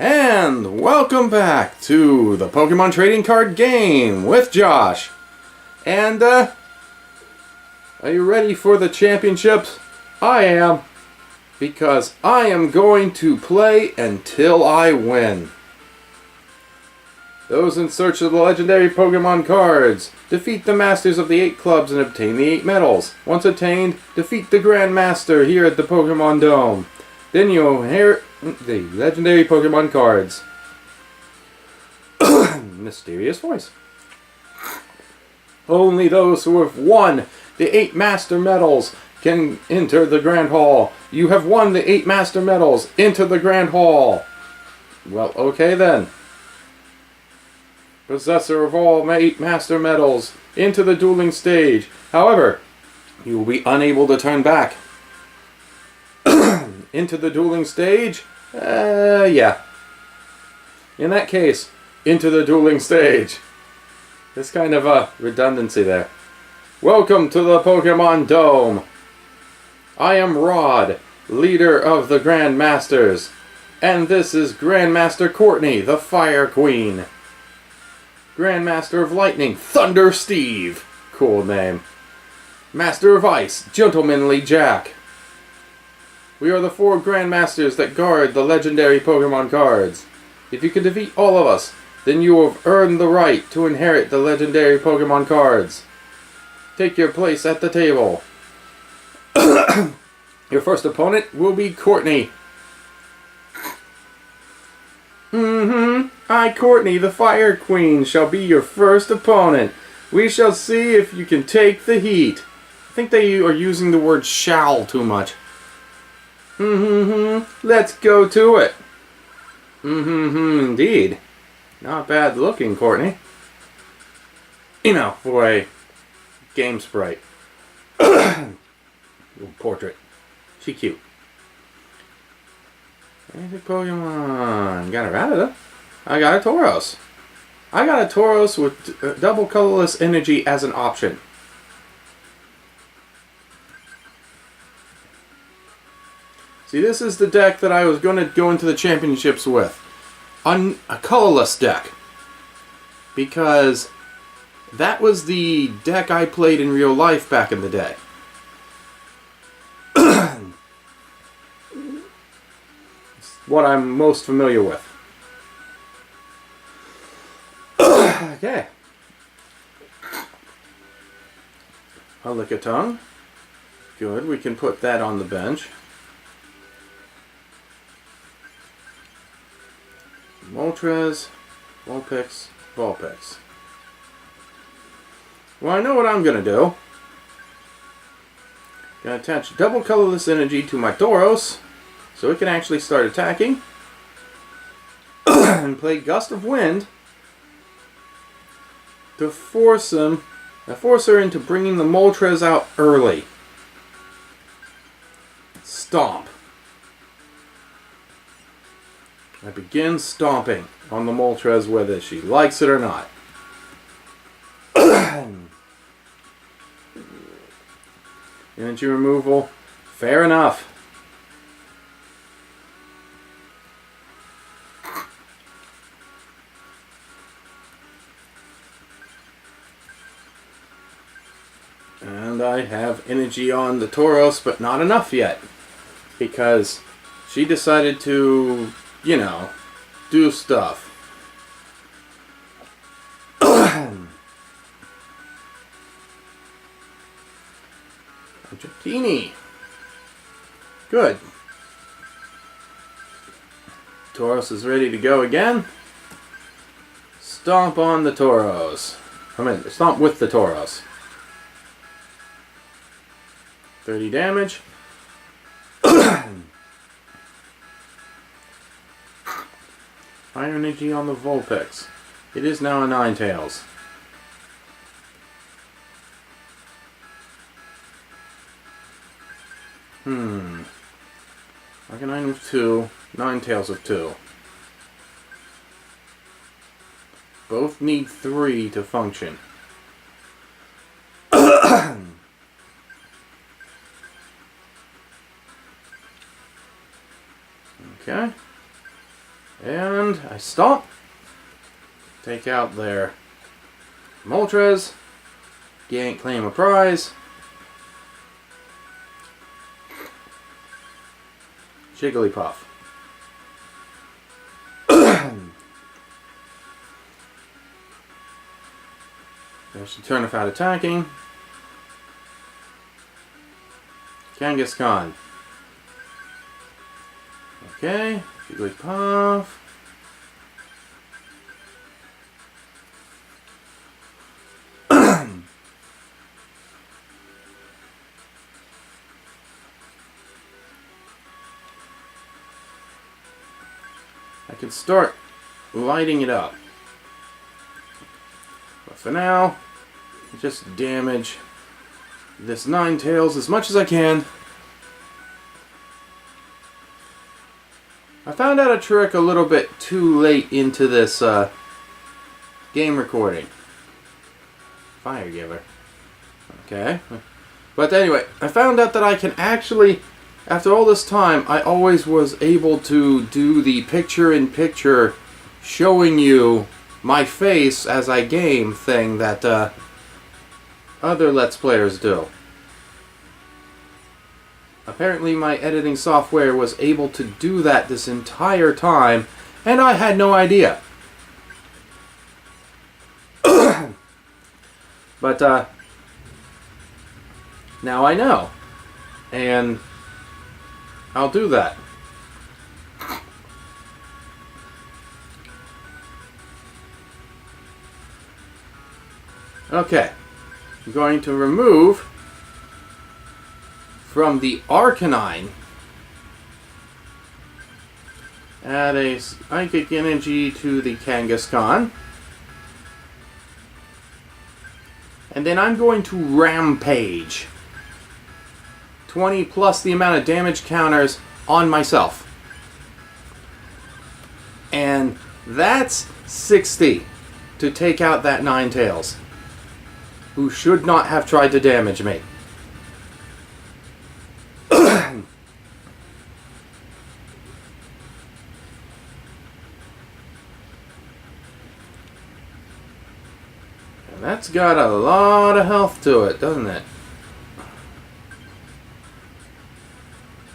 And welcome back to the Pokemon Trading Card Game with Josh. And, are you ready for the championships? I am. Because I am going to play until I win. Those in search of the legendary Pokemon cards. Defeat the Masters of the 8 clubs and obtain the 8 medals. Once obtained, defeat the Grandmaster here at the Pokemon Dome. Then you'll inherit the legendary Pokemon cards. Mysterious voice. Only those who have won the 8 Master Medals can enter the Grand Hall. You have won the 8 Master Medals. Enter the Grand Hall. Well, okay then. Possessor of all 8 Master Medals. Into the dueling stage. However, you will be unable to turn back. Into the dueling stage? Yeah. In that case, into the dueling stage. There's kind of a redundancy there. Welcome to the Pokemon Dome. I am Rod, leader of the Grandmasters. And this is Grandmaster Courtney, the Fire Queen. Grandmaster of Lightning, Thunder Steve. Cool name. Master of Ice, Gentlemanly Jack. We are the 4 Grandmasters that guard the legendary Pokemon cards. If you can defeat all of us, then you have earned the right to inherit the legendary Pokemon cards. Take your place at the table. Your first opponent will be Courtney. I, Courtney, the Fire Queen, shall be your first opponent. We shall see if you can take the heat. I think they are using the word shall too much. Let's go to it. Indeed. Not bad looking, Courtney. You know, for a game sprite. Little portrait. She cute. Basic Pokemon. Got a Rattata. I got a Tauros. I got a Tauros with double colorless energy as an option. See, this is the deck that I was going to go into the championships with. A colorless deck. Because that was the deck I played in real life back in the day. It's what I'm most familiar with. Okay. I'll lick a tongue. Good, we can put that on the bench. Moltres, Vulpix. Well, I know what I'm going to do. Going to attach double colorless energy to my Tauros so it can actually start attacking. And play Gust of Wind to force her into bringing the Moltres out early. Stomp. I begin stomping on the Moltres whether she likes it or not. Energy removal. Fair enough. And I have energy on the Tauros, but not enough yet. Because she decided to, you know, do stuff. Dratini. Good. Tauros is ready to go again. Stomp on the Tauros. Stomp with the Tauros. 30 damage. Fire energy on the Vulpix. It is now a Ninetales. Arcanine of 2, Ninetales of 2. Both need 3 to function. Okay. And I stomp. Take out their Moltres. Claim a prize. Jigglypuff. There's the turn without attacking. Kangaskhan. Okay, Jigglypuff. I can start lighting it up. But for now, just damage this Ninetales as much as I can. I found out a trick a little bit too late into this game recording. Fire Giver. Okay. But anyway, I found out that I can actually, after all this time, I always was able to do the picture-in-picture showing you my face as I game thing that other Let's Players do. Apparently my editing software was able to do that this entire time, and I had no idea. But now I know, and I'll do that. Okay, I'm going to remove from the Arcanine, add a Psychic Energy to the Kangaskhan, and then I'm going to Rampage 20 plus the amount of damage counters on myself, and that's 60 to take out that Ninetales, who should not have tried to damage me. And that's got a lot of health to it, doesn't it?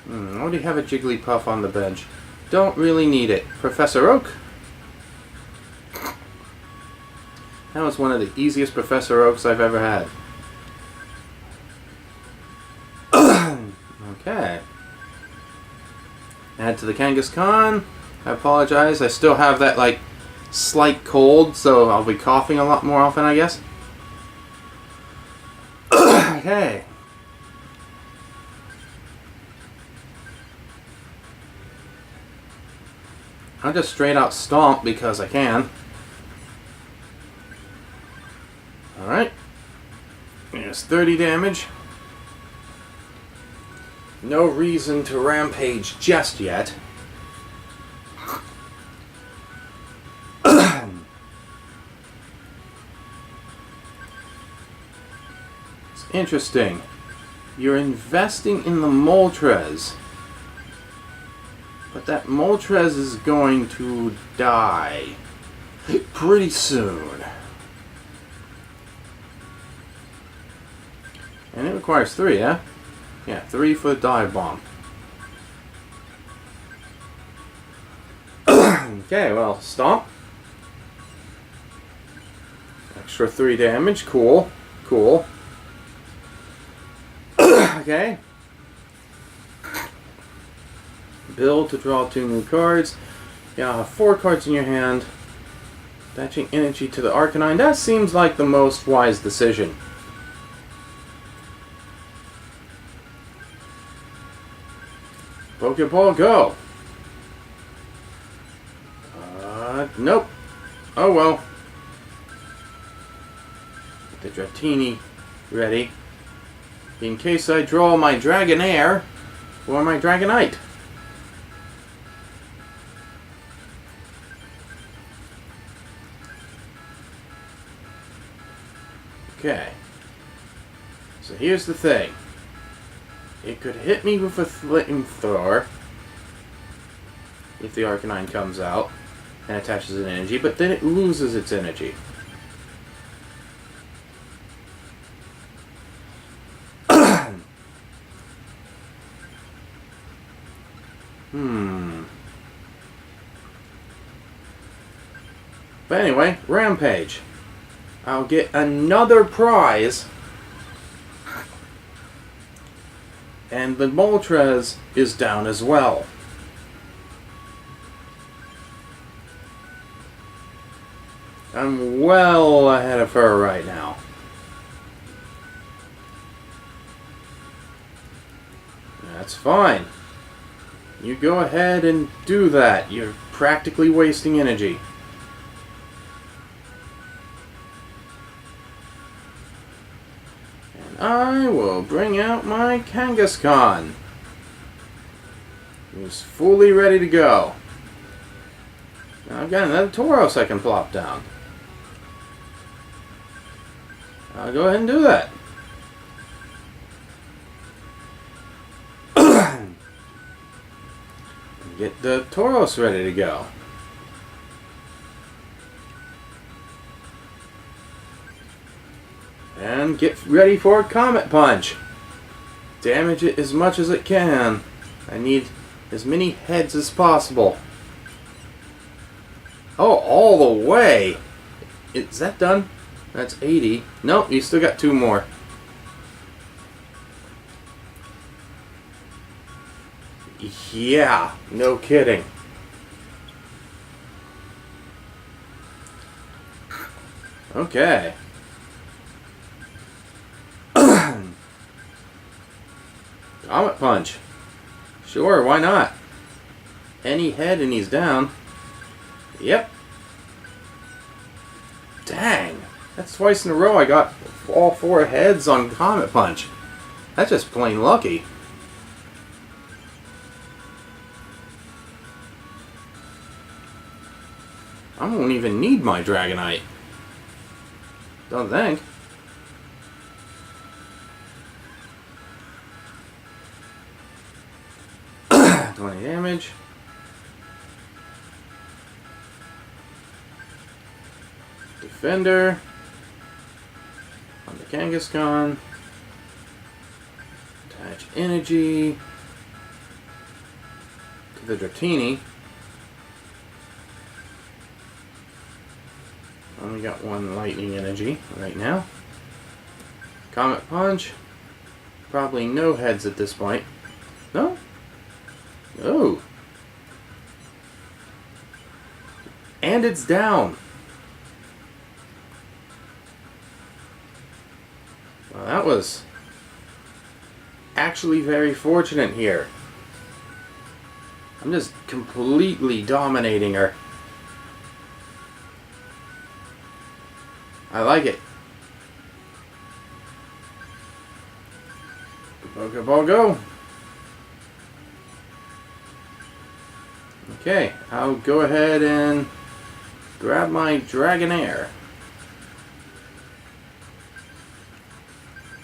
I already have a Jigglypuff on the bench. Don't really need it. Professor Oak. That was one of the easiest Professor Oaks I've ever had. Okay. Add to the Kangaskhan. I apologize. I still have that, like, slight cold, so I'll be coughing a lot more often, I guess. Okay. I'll just straight out stomp because I can. Alright. There's 30 damage. No reason to rampage just yet. It's interesting. You're investing in the Moltres, but that Moltres is going to die pretty soon. And it requires 3, yeah? Yeah, 3 for the dive bomb. Okay, well, stomp. Extra 3 damage, cool. Cool. Okay. Build to draw 2 new cards. Yeah, I'll have 4 cards in your hand. Attaching energy to the Arcanine. That seems like the most wise decision. Pokeball, go! Nope. Oh well. Get the Dratini ready, in case I draw my Dragonair or my Dragonite. Okay. So here's the thing. It could hit me with a Flamethrower if the Arcanine comes out. and attaches an energy, but then it loses its energy. But anyway, Rampage. I'll get another prize. And the Moltres is down as well. I'm well ahead of her right now. That's fine. You go ahead and do that. You're practically wasting energy. And I will bring out my Kangaskhan, who's fully ready to go. Now I've got another Tauros I can plop down. I'll go ahead and do that. Get the Tauros ready to go. And get ready for Comet Punch. Damage it as much as it can. I need as many heads as possible. Oh, all the way! Is that done? That's 80. Nope, you still got 2 more. Yeah, no kidding. Okay. Comet Punch. Sure, why not? Any head and he's down. Yep. Dang. That's twice in a row I got all 4 heads on Comet Punch. That's just plain lucky. I won't even need my Dragonite. Don't think. $20 damage. Defender. On the Kangaskhan. Attach energy to the Dratini. Only got 1 lightning energy right now. Comet Punch. Probably no heads at this point. No? Oh. And it's down. Well, that was actually very fortunate here. I'm just completely dominating her. I like it. Pokeball go. Okay, I'll go ahead and grab my Dragonair.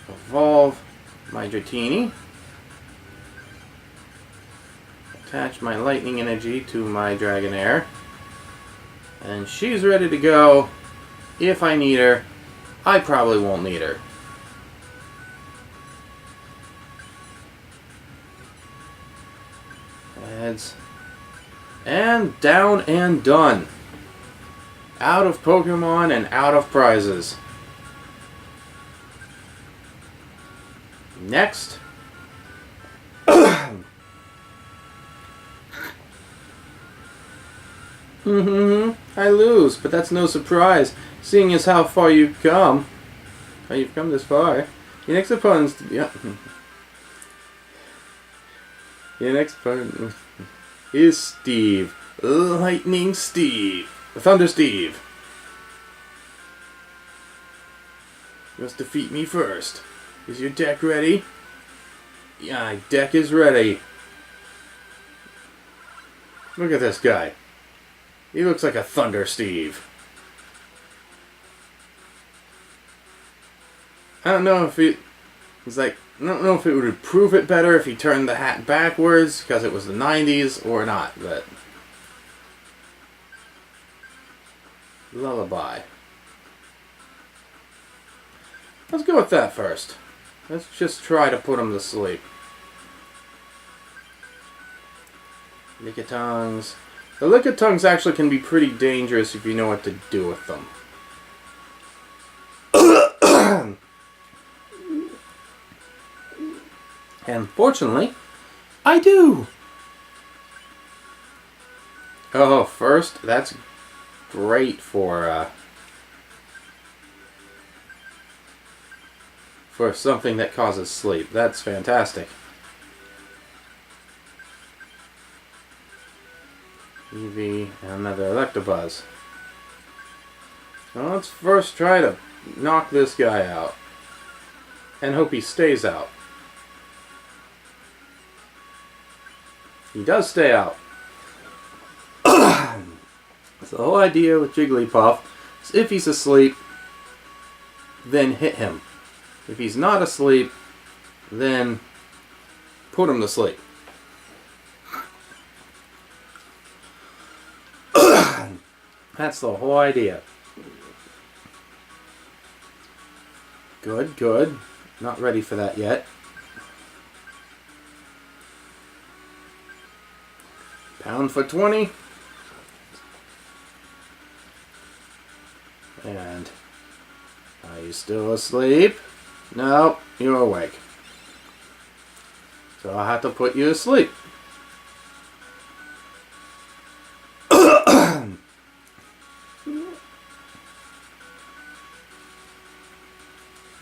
Evolve my Dratini. Attach my lightning energy to my Dragonair. And she's ready to go. If I need her, I probably won't need her. Heads. And down and done. Out of Pokemon and out of prizes. Next. I lose, but that's no surprise, seeing as how far you've come. How you've come this far. Your next opponent's... Yeah. Your next opponent is Steve. Lightning Steve. Thunder Steve. You must defeat me first. Is your deck ready? Yeah, my deck is ready. Look at this guy. He looks like a Thunder Steve. I don't know if it was like, I don't know if it would prove it better if he turned the hat backwards because it was the 90s or not, but Lullaby. Let's go with that first. Let's just try to put him to sleep. Lickitongues. The Lickitongues actually can be pretty dangerous if you know what to do with them. And fortunately, I do! Oh, first, that's great for something that causes sleep. That's fantastic. Eevee, and another Electabuzz. Well, let's first try to knock this guy out. And hope he stays out. He does stay out. So the whole idea with Jigglypuff is if he's asleep, then hit him. If he's not asleep, then put him to sleep. That's the whole idea. Good, good. Not ready for that yet. Pound for 20. And are you still asleep? No, you're awake. So I'll have to put you to sleep.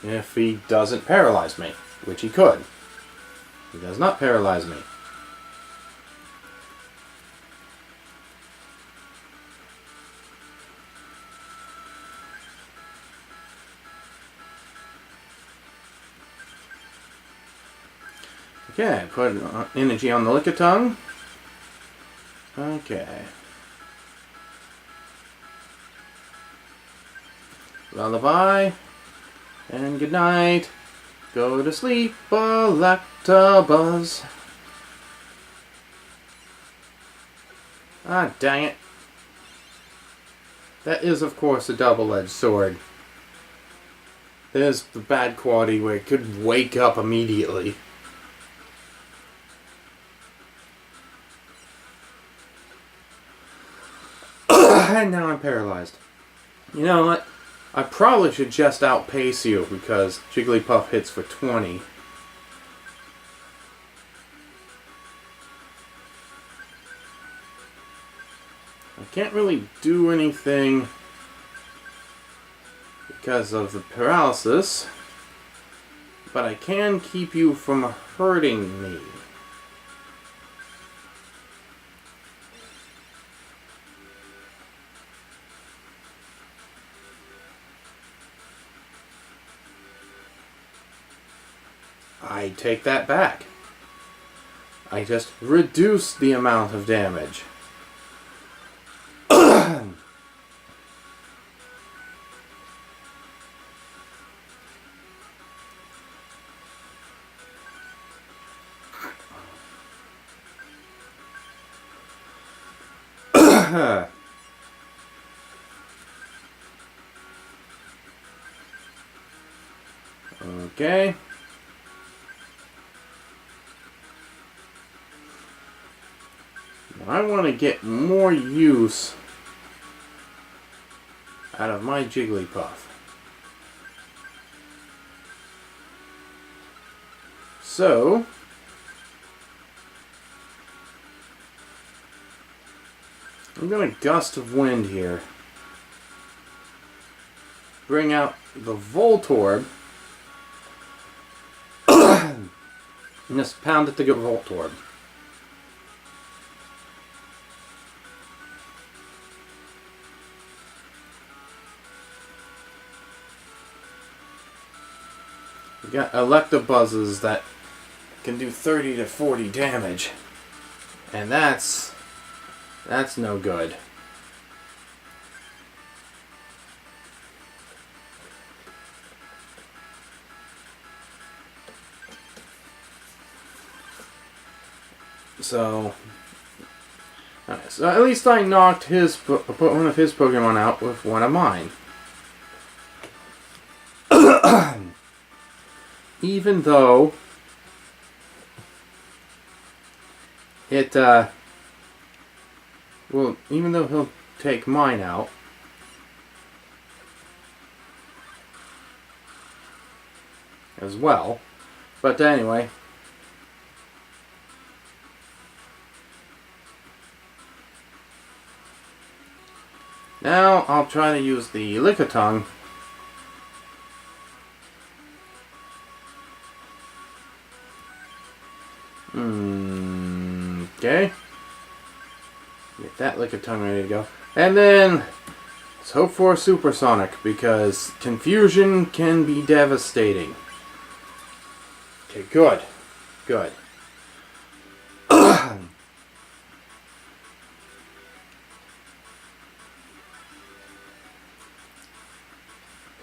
If he doesn't paralyze me, which he could. He does not paralyze me. Okay, put energy on the Lickitung. Okay. Lullaby. And good night. Go to sleep, Electabuzz. Ah, dang it. That is, of course, a double-edged sword. There's the bad quality where it could wake up immediately. And now I'm paralyzed. You know what? I probably should just outpace you because Jigglypuff hits for 20. I can't really do anything because of the paralysis, but I can keep you from hurting me. I take that back. I just reduce the amount of damage. Okay. I want to get more use out of my Jigglypuff. So, I'm going to Gust of Wind here. Bring out the Voltorb. And just pound it to get Voltorb. We got Electabuzzes that can do 30 to 40 damage. And that's no good. So, So at least I knocked one of his Pokemon out with one of mine. Even though even though he'll take mine out, as well. But anyway. Now I'll try to use the Lickitung. Okay. Get that Lickitung ready to go. And then let's hope for a Supersonic, because confusion can be devastating. Okay, good. Good.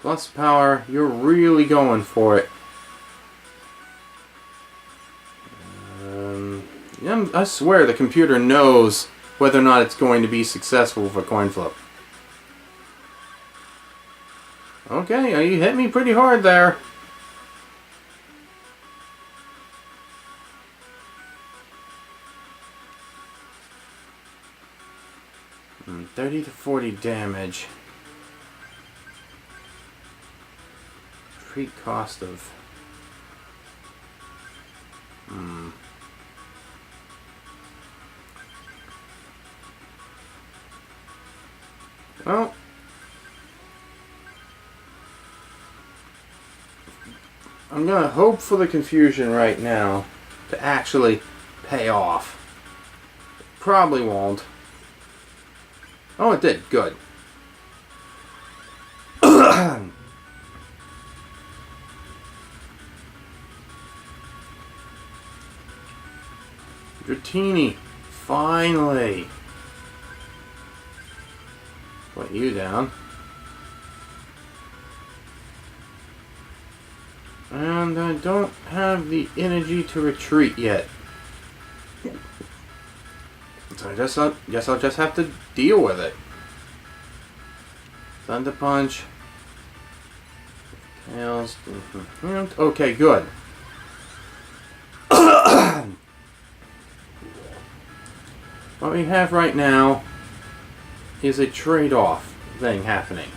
Plus power, you're really going for it. I swear the computer knows whether or not it's going to be successful with a coin flip. Okay, you hit me pretty hard there. Hmm, 30 to 40 damage. Treat cost of... Well, I'm going to hope for the confusion right now to actually pay off. Probably won't. Oh, it did. Good. Dratini, finally. Put you down. And I don't have the energy to retreat yet. So I guess I'll just have to deal with it. Thunder Punch. Tails. Okay, good. What we have right now is a trade-off thing happening.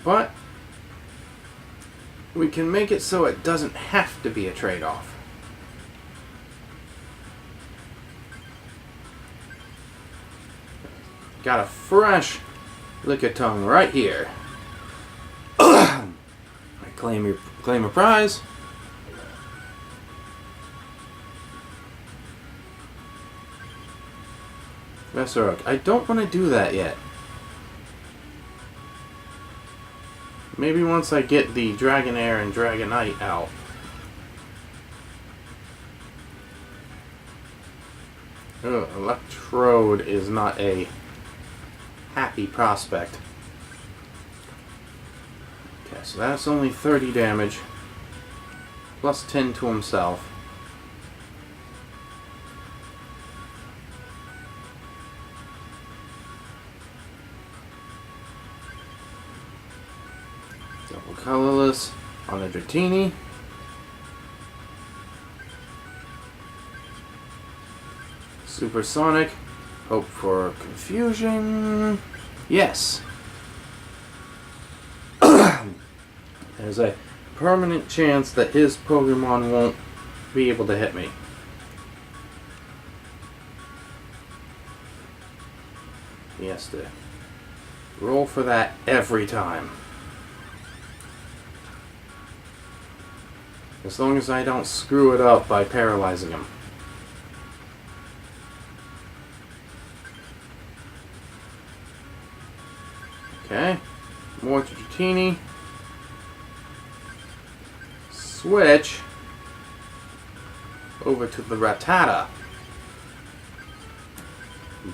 But we can make it so it doesn't have to be a trade-off. Got a fresh Lickitung right here. I claim a prize. Professor Oak. I don't want to do that yet. Maybe once I get the Dragonair and Dragonite out. Ugh, Electrode is not a happy prospect. Okay, so that's only 30 damage. Plus 10 to himself. Double colorless on the Dratini. Supersonic. Hope for confusion. Yes. There's a permanent chance that his Pokemon won't be able to hit me. He has to roll for that every time. As long as I don't screw it up by paralyzing him. Okay, more to Dratini. Switch over to the Rattata.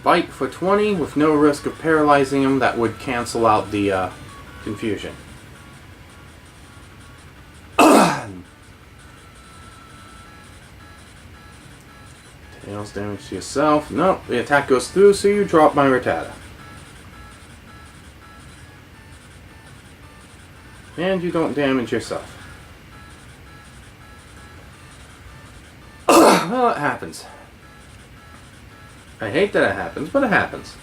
Bite for 20 with no risk of paralyzing him. That would cancel out the confusion. Tails damage to yourself. Nope, the attack goes through, so you drop my Rattata. And you don't damage yourself. Well, it happens. I hate that it happens, but it happens.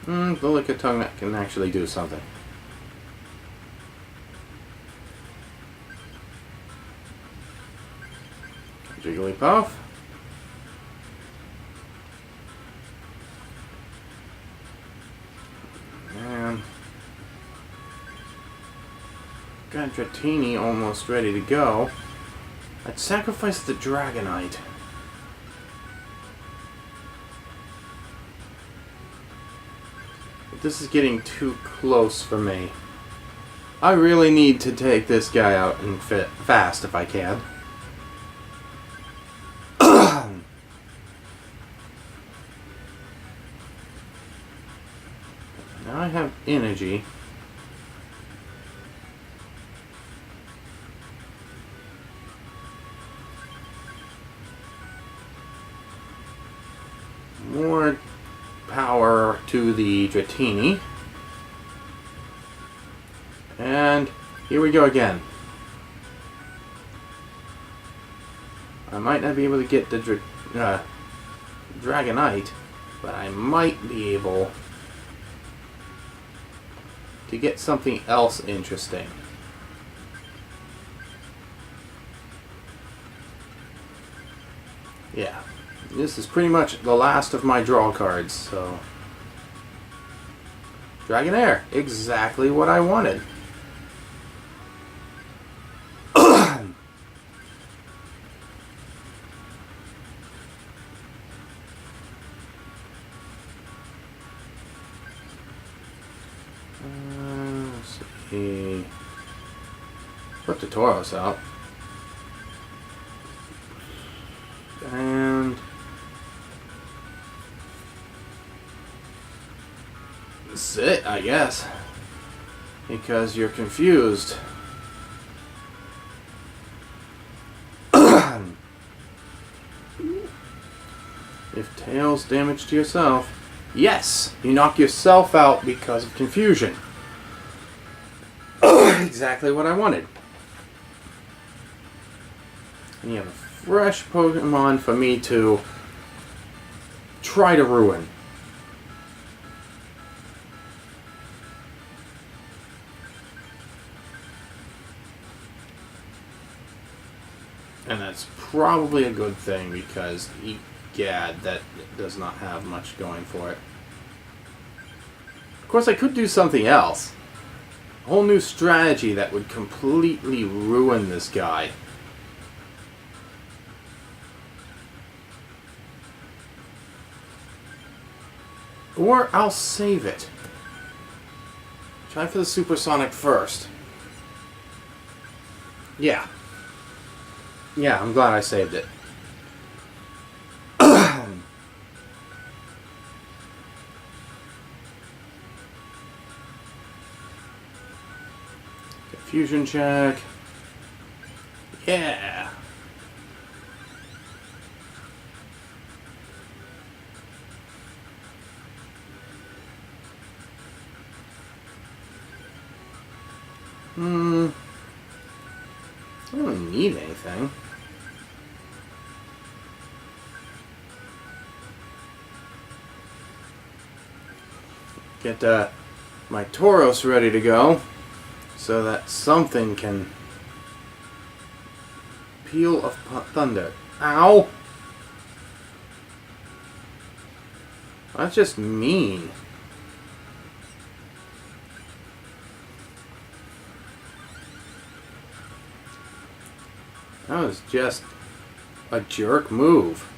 The Lickitung that can actually do something. Jigglypuff. And got Dratini almost ready to go. I'd sacrifice the Dragonite. But this is getting too close for me. I really need to take this guy out and fast if I can. Now I have energy. More power to the Dratini. And here we go again. I might not be able to get the Dragonite, but I might be able to get something else interesting. Yeah, this is pretty much the last of my draw cards, so... Dragonair, exactly what I wanted. Let's see. Put the Tauros out. And that's it, I guess. Because you're confused. If Tails damage to yourself, yes, you knock yourself out because of confusion. Exactly what I wanted. And you have a fresh Pokemon for me to try to ruin. And that's probably a good thing because, egad, that does not have much going for it. Of course, I could do something else. A whole new strategy that would completely ruin this guy. Or I'll save it. Try for the Supersonic first. Yeah. Yeah, I'm glad I saved it. Fusion check. Yeah. I don't really need anything. Get my Tauros ready to go. So that something can Peal of Thunder. Ow! That's just mean. That was just a jerk move.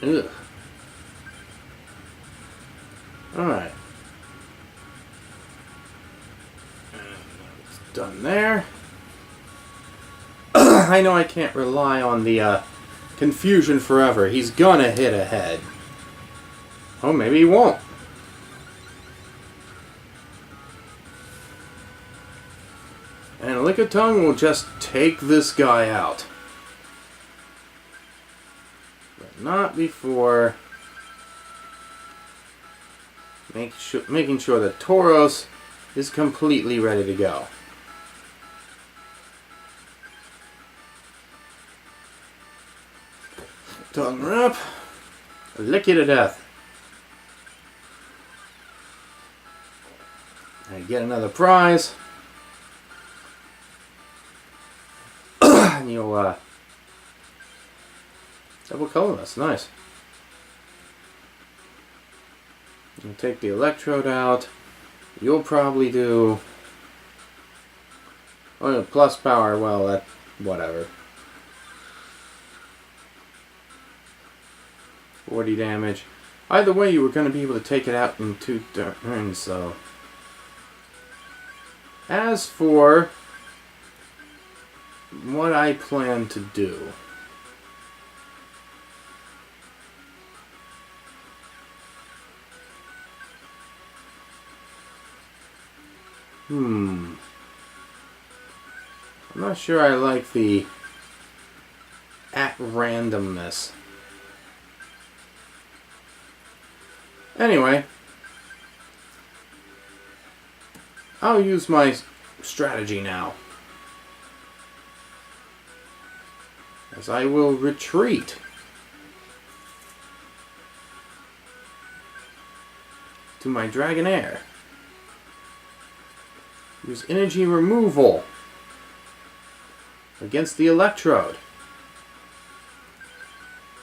Ugh. Alright. It's done there. I know I can't rely on the confusion forever. He's gonna hit ahead. Oh, maybe he won't. And Lickitung will just take this guy out. But not before making sure that Tauros is completely ready to go. Tongue wrap. Lick you to death. I get another prize. And you'll double color, that's nice. You take the electrode out. You'll probably do plus power, well that whatever. 40 damage. Either way you were gonna be able to take it out in 2 turns, so. As for what I plan to do. I'm not sure I like the at randomness. Anyway, I'll use my strategy now. As I will retreat to my Dragonair. Use energy removal against the Electrode.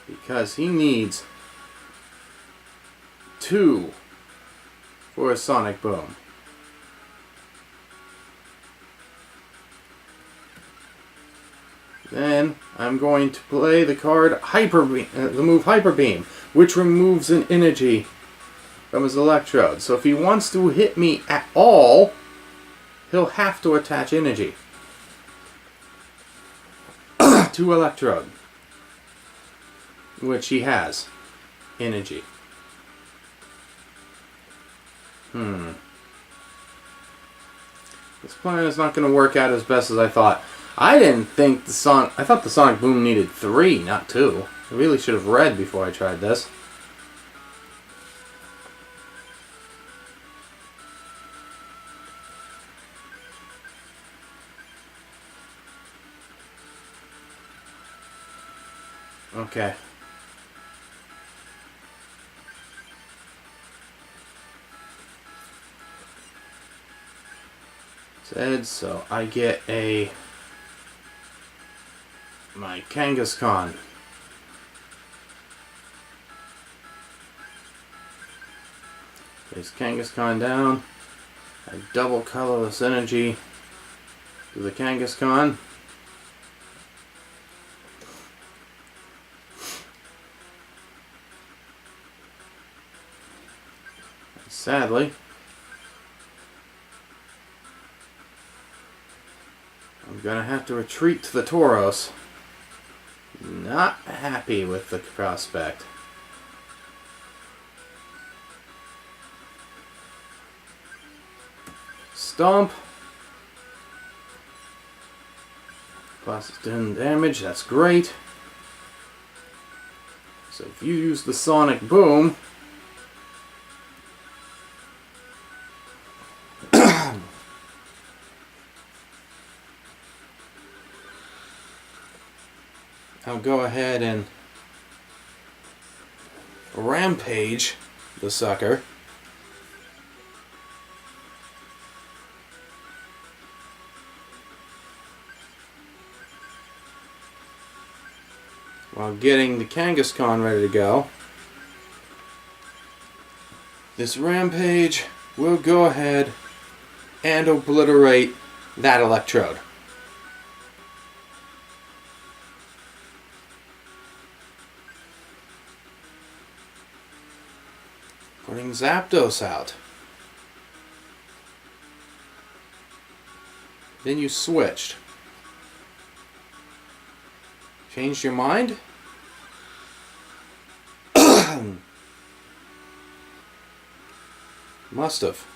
Because he needs 2 for a Sonic Boom. Then I'm going to play the card Hyper Beam, the move Hyper Beam, which removes an energy from his Electrode. So if he wants to hit me at all, he'll have to attach energy to Electrode, which he has energy. This plan is not going to work out as best as I thought. I thought the Sonic Boom needed 3, not 2. I really should have read before I tried this. Okay. Said so. I get my Kangaskhan. Place Kangaskhan down. I double colorless energy to the Kangaskhan. Sadly, I'm gonna have to retreat to the Tauros. Not happy with the prospect. Stomp. Plus 10 damage, that's great. So if you use the Sonic Boom, I'll go ahead and rampage the sucker. While getting the Kangaskhan ready to go. This rampage will go ahead and obliterate that Electrode. Putting Zapdos out. Then you switched. Changed your mind? Must have.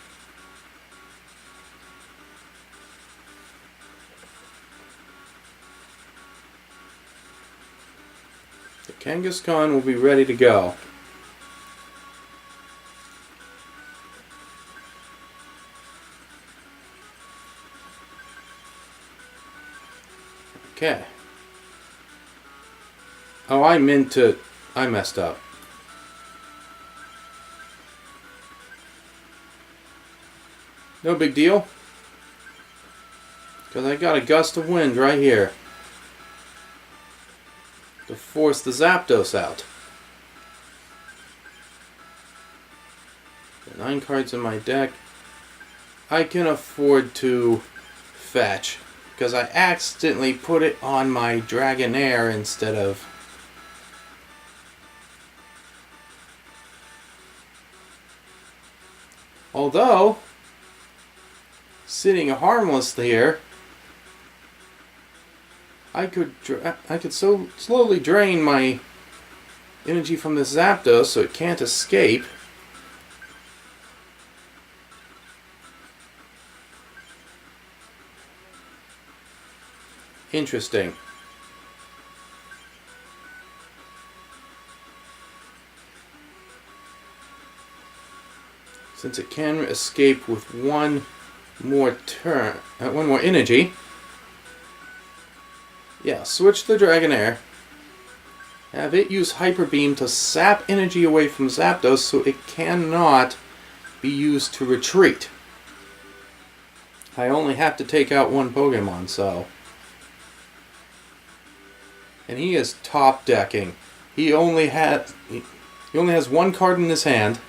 The Kangaskhan will be ready to go. Okay. Oh, I messed up. No big deal. Because I got a gust of wind right here to force the Zapdos out. 9 cards in my deck. I can afford to fetch because I accidentally put it on my Dragonair instead of... Although, sitting harmless there, I could so slowly drain my energy from the Zapdos so it can't escape. Interesting. Since it can escape with one more energy. Yeah, switch the Dragonair. Have it use Hyper Beam to sap energy away from Zapdos so it cannot be used to retreat. I only have to take out one Pokemon, so... And he is top decking. He only has one card in his hand.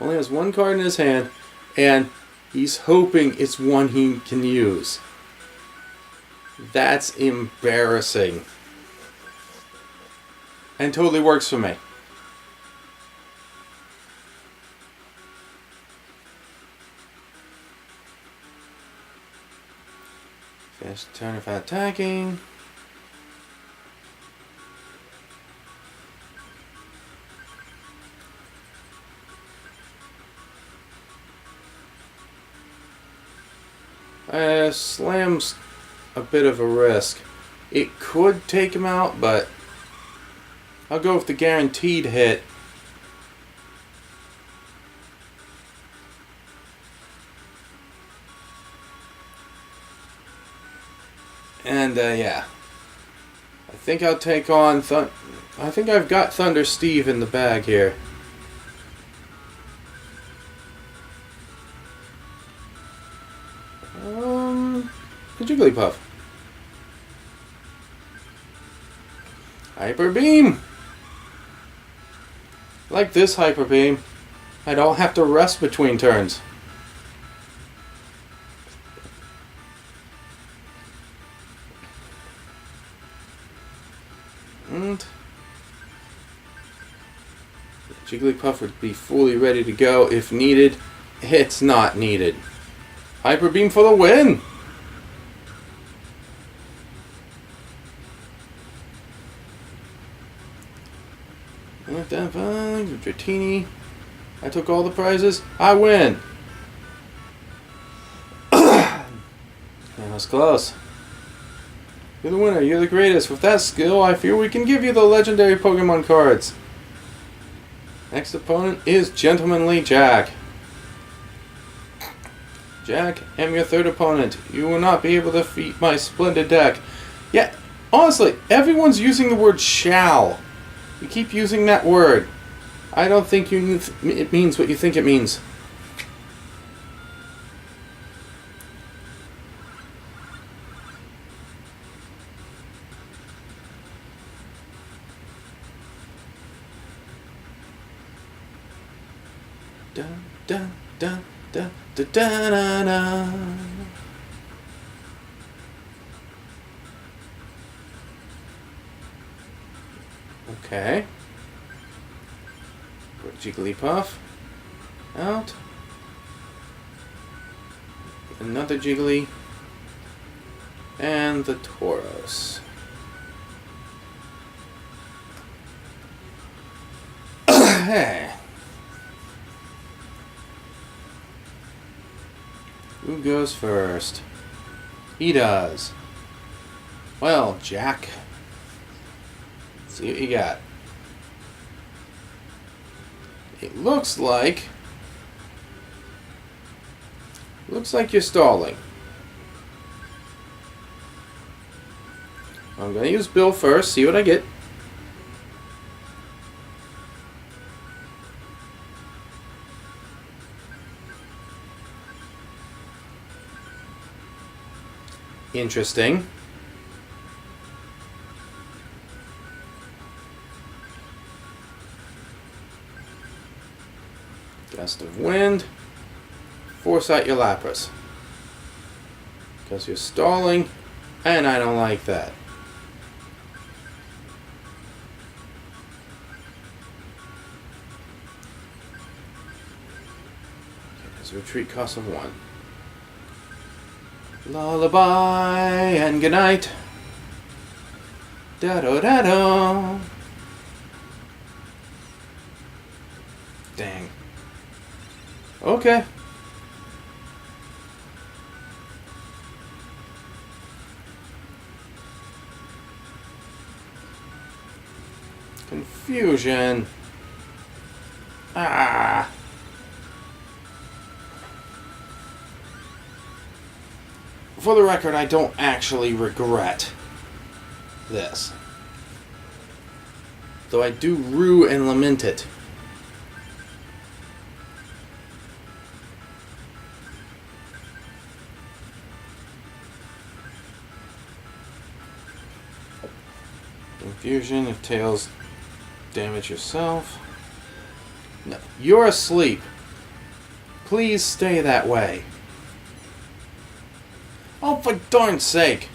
Only has one card in his hand, and he's hoping it's one he can use. That's embarrassing. And totally works for me. Fast turn if attacking. Slam's a bit of a risk. It could take him out, but I'll go with the guaranteed hit. And yeah, I think I'll take on I think I've got Thunder Steve in the bag here. Jigglypuff. Hyper Beam. Like this Hyper Beam, I don't have to rest between turns. And Jigglypuff would be fully ready to go if needed. It's not needed. Hyper Beam for the win! Dratini. I took all the prizes. I win! That was close. You're the winner. You're the greatest. With that skill, I feel we can give you the legendary Pokemon cards. Next opponent is Gentlemanly Jack. Jack, I'm your third opponent. You will not be able to defeat my splendid deck. Yeah, honestly, everyone's using the word shall. You keep using that word. I don't think it means what you think it means. Dun dun dun dun dun dun dun dun. Okay. Put Jigglypuff out. Another Jiggly. And the Tauros. Hey. Who goes first? He does. Well, Jack. Let's see what you got. It looks like you're stalling. I'm gonna use Bill first, see what I get. Interesting. Gust of wind. Force out your Lapras. Because you're stalling, and I don't like that. There's a retreat cost of 1. Lullaby and good night. Da da da da. Dang. Okay. Confusion. Ah. For the record, I don't actually regret this. Though I do rue and lament it. Confusion if Tails damage yourself. No, you're asleep. Please stay that way. Oh, for darn's sake.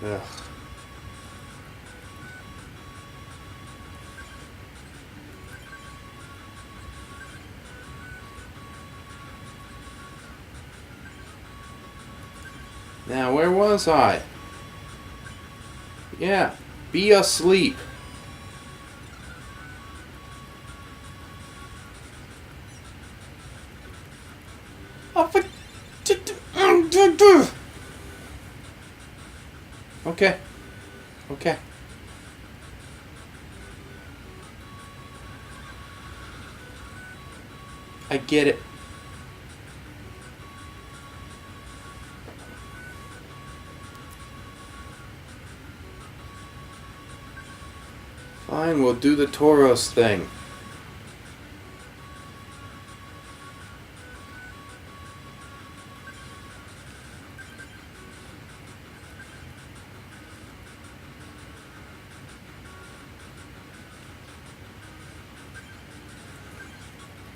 Ugh. Now, where was I? Yeah, be asleep. Oh, but... Okay. Okay. I get it. Fine, we'll do the Tauros thing.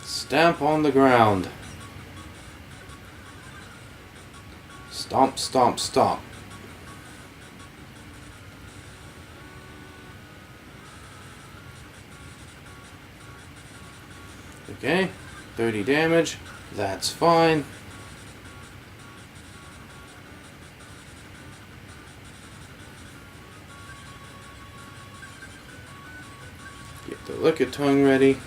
Stamp on the ground. Stomp, stomp, stomp. Okay, 30 damage. That's fine. Get the Lickitung ready.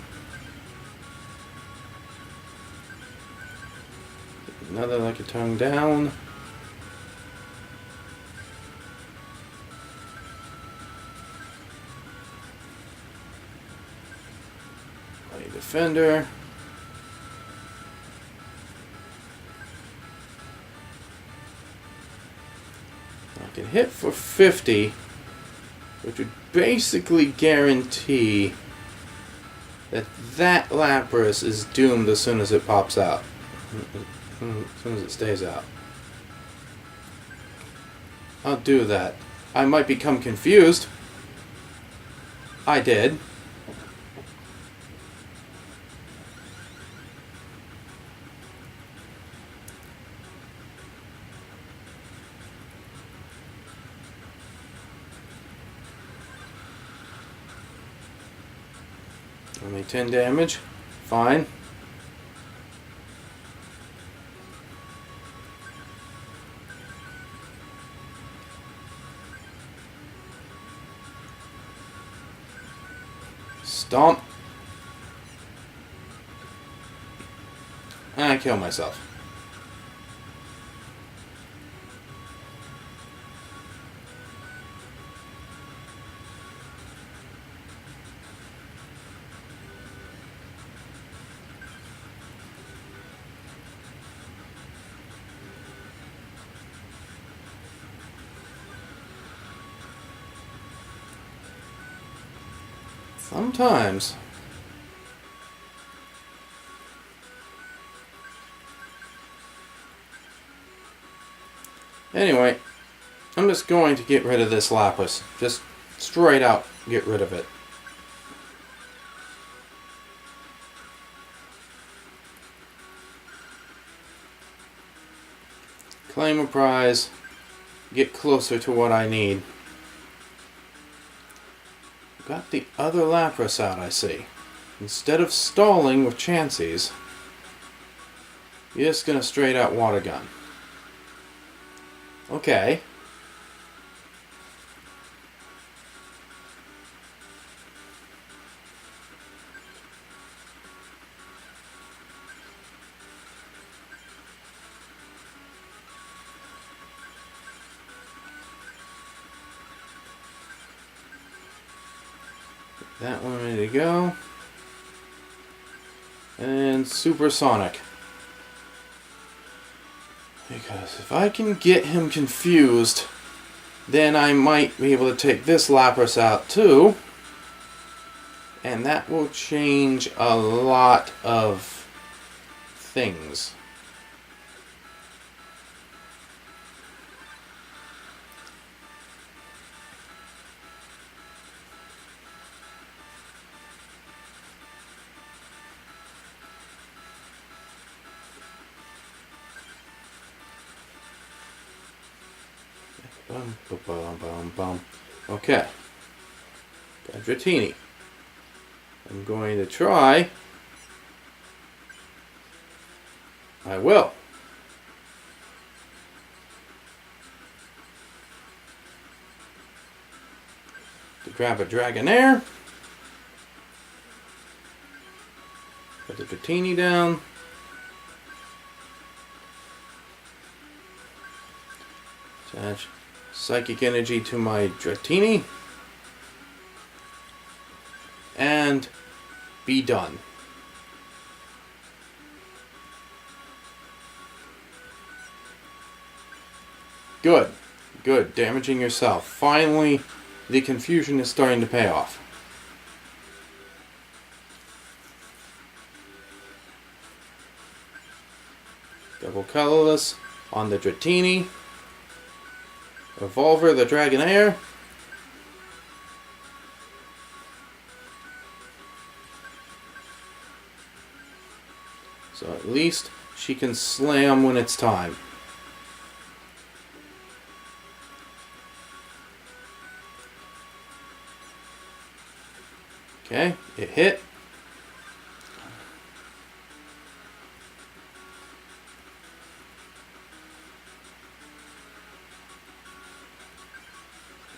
Another Lickitung down. Play Defender. I can hit for 50, which would basically guarantee that that Lapras is doomed as soon as it pops out. As soon as it stays out. I'll do that. I might become confused. I did. Only 10 damage. Fine. Stomp. And I kill myself. Sometimes. Anyway, I'm just going to get rid of this Lapras. Just straight out get rid of it. Claim a prize. Get closer to what I need. Got the other Lapras out, I see. Instead of stalling with Chanseys, you're just gonna straight out water gun. Okay. That one ready to go. And supersonic. Because if I can get him confused, then I might be able to take this Lapras out too. And that will change a lot of things. Bum, bum, bum, bum, bum. Okay. Got Dratini. I'm going to try. I will. To grab a Dragonair. Put the Dratini down. Attach Psychic Energy to my Dratini. And be done. Good. Good. Damaging yourself. Finally, the confusion is starting to pay off. Double colorless on the Dratini. Revolver the Dragonair. So at least she can slam when it's time. Okay, it hit.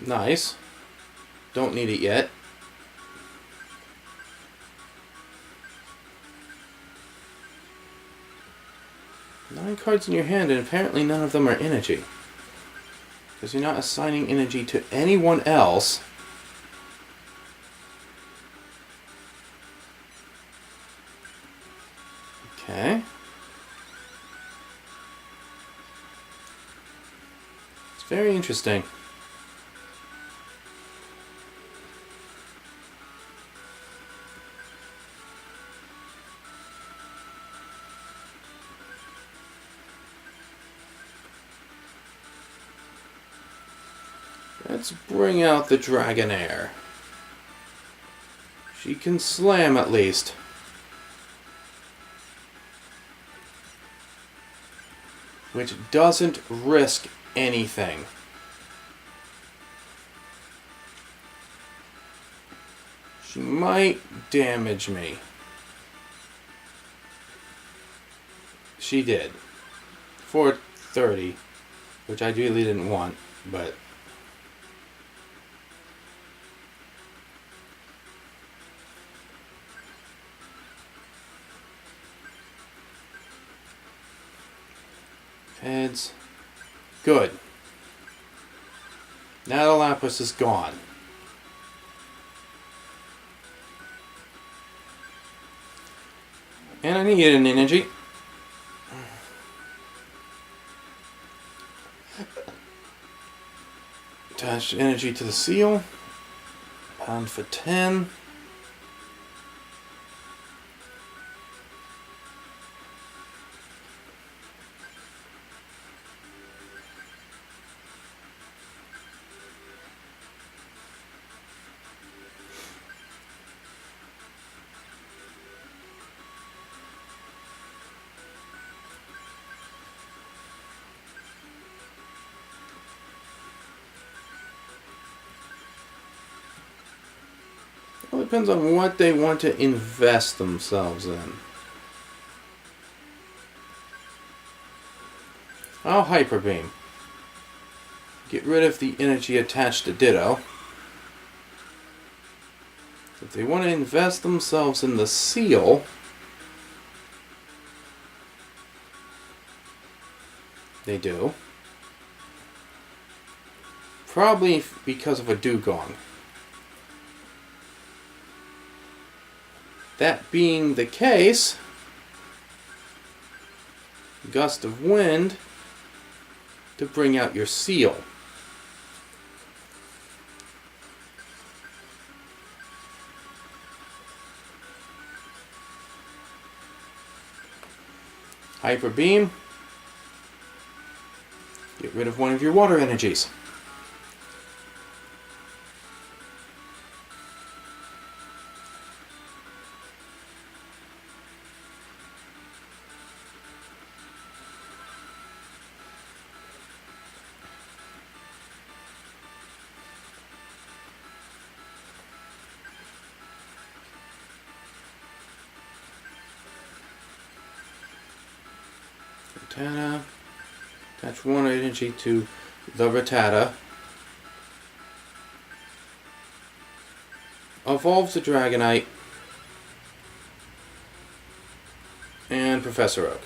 Nice. Don't need it yet. Nine cards in your hand, and apparently none of them are energy. Because you're not assigning energy to anyone else. Okay. It's very interesting. Let's bring out the Dragonair. She can slam at least. Which doesn't risk anything. She might damage me. She did. 430, which I really didn't want, but... Heads. Good. Now the Lapras is gone. And I need an energy. Attach energy to the seal. Pound for 10. Well, it depends on what they want to invest themselves in. I'll Hyper Beam. Get rid of the energy attached to Ditto. If they want to invest themselves in the seal, they do. Probably because of a Dugong. That being the case, Gust of Wind to bring out your seal. Hyper Beam. Get rid of one of your water energies. Rattata. Attach one energy to the Rattata. Evolve the Dragonite. And Professor Oak.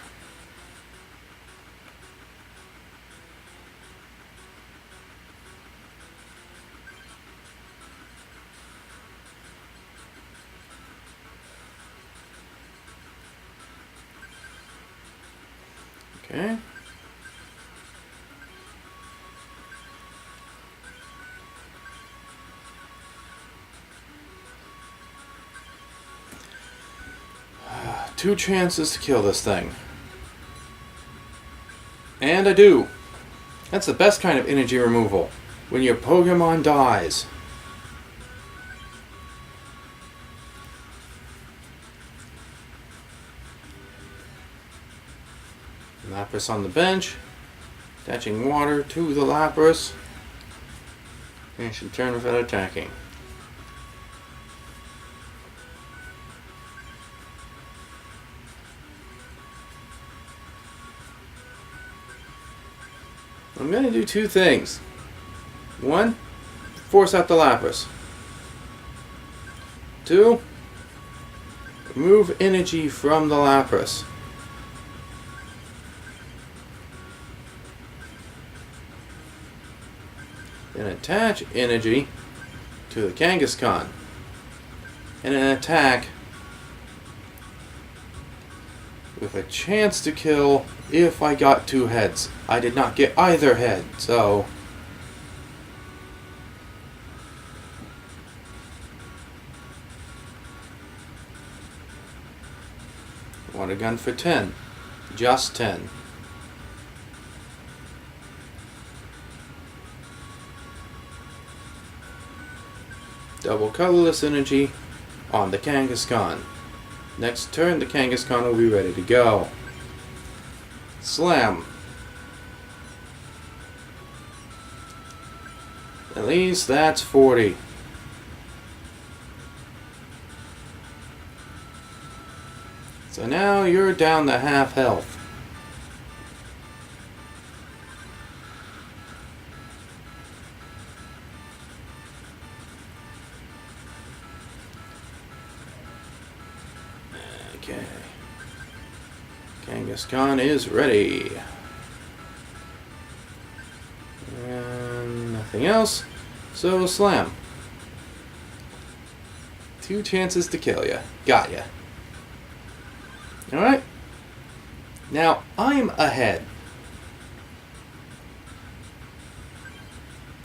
Okay. Two chances to kill this thing. And I do. That's the best kind of energy removal. When your Pokemon dies. Lapras on the bench. Attaching water to the Lapras. And should turn without attacking. I'm going to do two things. One, force out the Lapras. Two, remove energy from the Lapras. Then attach energy to the Kangaskhan. And an attack with a chance to kill if I got two heads. I did not get either head, so... Water gun for 10. Just 10. double colorless energy on the Kangaskhan. Next turn, the Kangaskhan will be ready to go. Slam. At least that's 40. So now you're down to half health. Okay. Kangaskhan is ready. And nothing else. So slam. 2 chances to kill ya. Got ya. Alright. Now I'm ahead.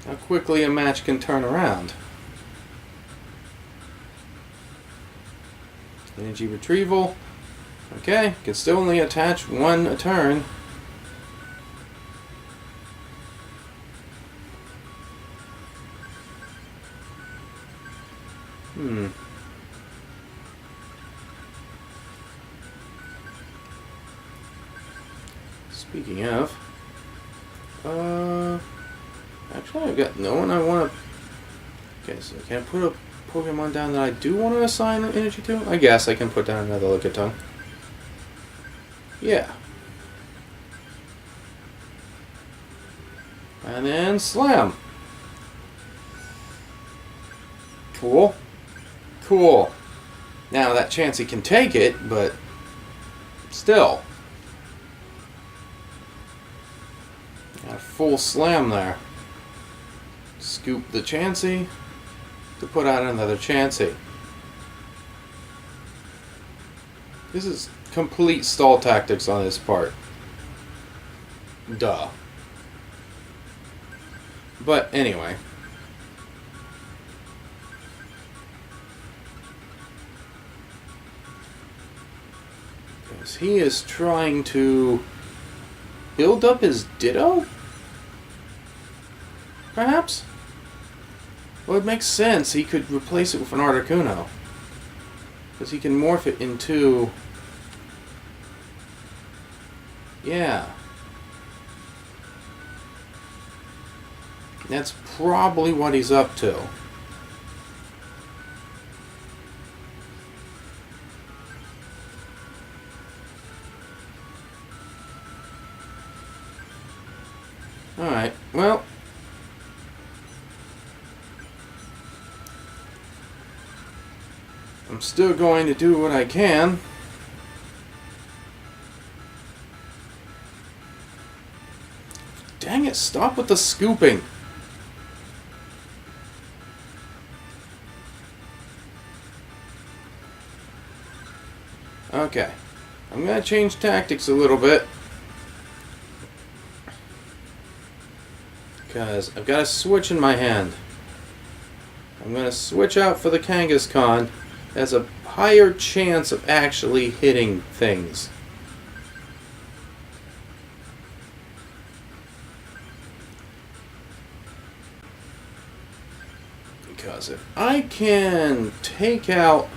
How quickly a match can turn around. Energy retrieval. Okay, can still only attach 1 a turn. Speaking of, actually I've got no one I want to. Okay, so can I put a Pokemon down that I do want to assign energy to? I guess I can put down another Lickitung. Yeah. And then slam. Cool. Cool. Now that Chansey can take it, but still. Got a full slam there. Scoop the Chansey to put out another Chansey. This is complete stall tactics on his part. Duh. But anyway. Because he is trying to build up his Ditto? Perhaps? Well, it makes sense. He could replace it with an Articuno. Because he can morph it into... Yeah. That's probably what he's up to. Alright, well... I'm still going to do what I can. Dang it, stop with the scooping. Okay, I'm going to change tactics a little bit. Because I've got a switch in my hand. I'm going to switch out for the Kangaskhan. Has a higher chance of actually hitting things. Because if I can take out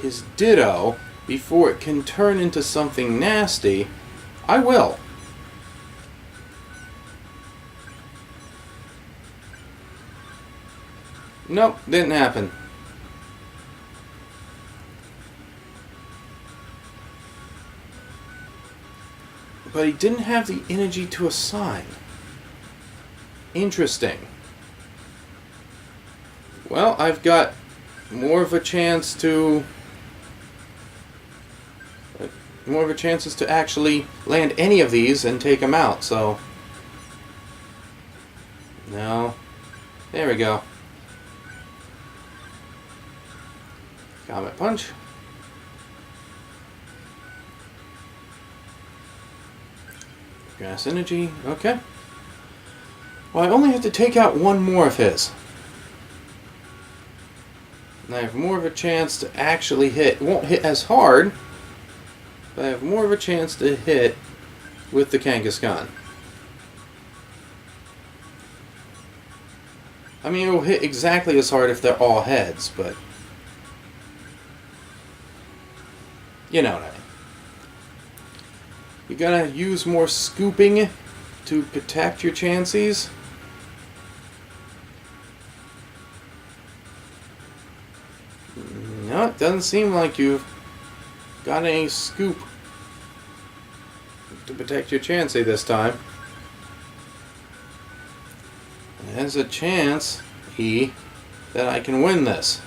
his Ditto before it can turn into something nasty, I will. Nope, didn't happen. But he didn't have the energy to assign. Interesting. Well, I've got more of a chance to... more of a chances to actually land any of these and take them out, so... No. There we go. Comet Punch. Grass Energy, okay. Well, I only have to take out 1 more of his. And I have more of a chance to actually hit. It won't hit as hard, but I have more of a chance to hit with the Kangaskhan. I mean, it'll hit exactly as hard if they're all heads, but you know what I mean. You gotta use more scooping to protect your chances. No, it doesn't seem like you've got any scoop to protect your chancey this time. There's a chance, that I can win this.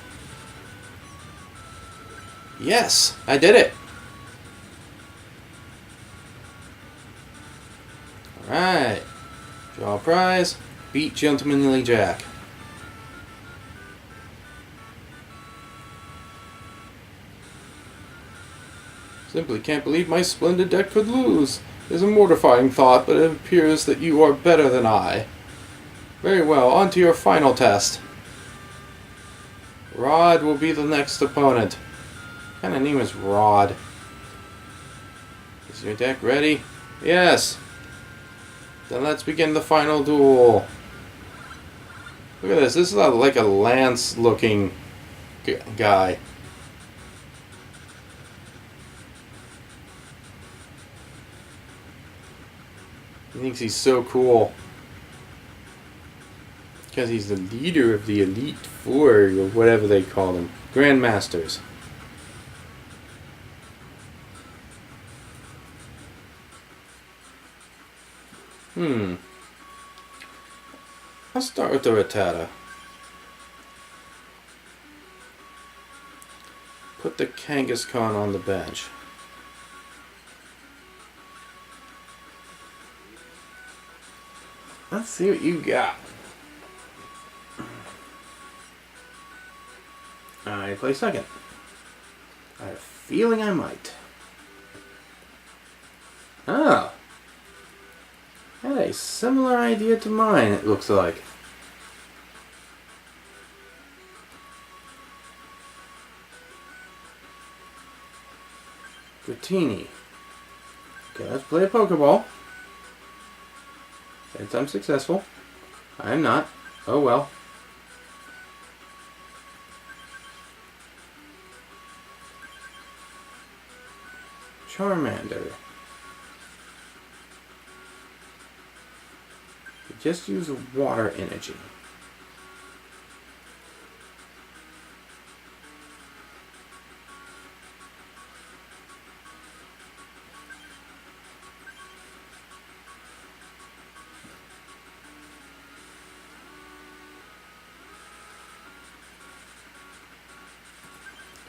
Yes, I did it. Alright. Draw a prize. Beat Gentlemanly Jack. Simply can't believe my splendid deck could lose. It is a mortifying thought, but it appears that you are better than I. Very well, on to your final test. Rod will be the next opponent. What kind of name is Rod? Is your deck ready? Yes! Then let's begin the final duel. Look at this. This is like a Lance-looking guy. He thinks he's so cool. Because he's the leader of the Elite Four, or whatever they call them. Grandmasters. I'll start with the Rattata. Put the Kangaskhan on the bench. Let's see what you got. I play second. I have a feeling I might. Oh. Had a similar idea to mine, it looks like. Dratini. Okay, let's play a Pokeball. Since I'm successful. I am not. Oh well. Charmander. Just use water energy.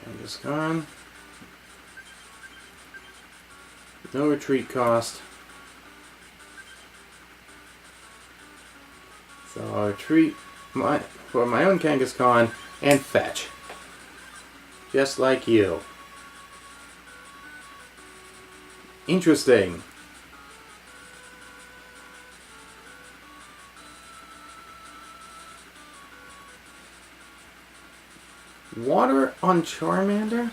Kangaskhan. No retreat cost. So I'll retreat for my own Kangaskhan and fetch. Just like you. Interesting. Water on Charmander?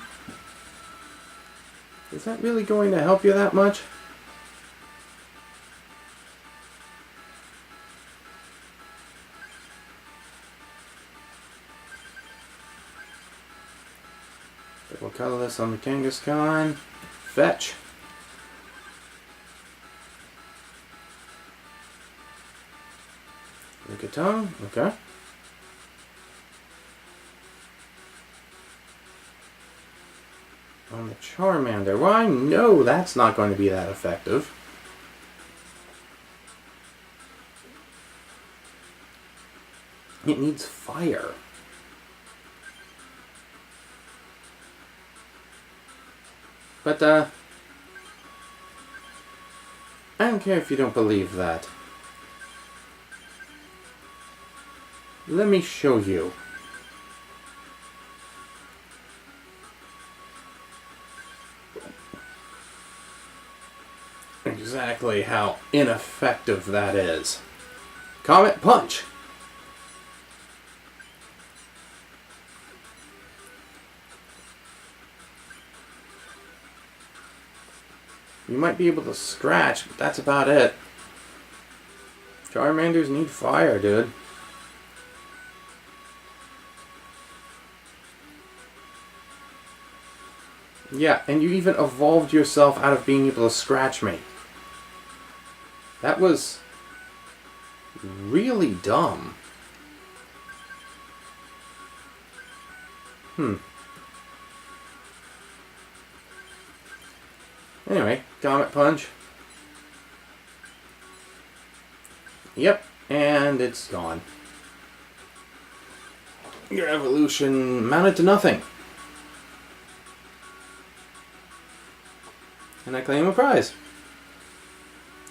Is that really going to help you that much? Double colorless on the Kangaskhan. Fetch. Lickitung, okay. On the Charmander. Well, I know that's not going to be that effective. It needs fire. But, I don't care if you don't believe that. Let me show you. Exactly how ineffective that is. Comet Punch! You might be able to scratch, but that's about it. Charmanders need fire, dude. Yeah, and you even evolved yourself out of being able to scratch me. That was really dumb. Anyway, Comet Punch. Yep, and it's gone. Your evolution amounted to nothing. And I claim a prize.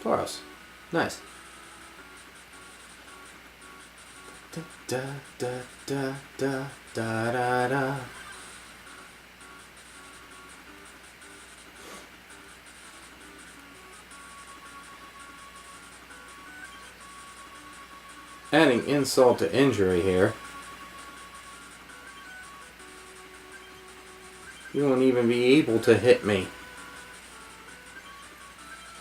Tauros. Nice. Da da da da da da da da. Adding insult to injury here. You won't even be able to hit me.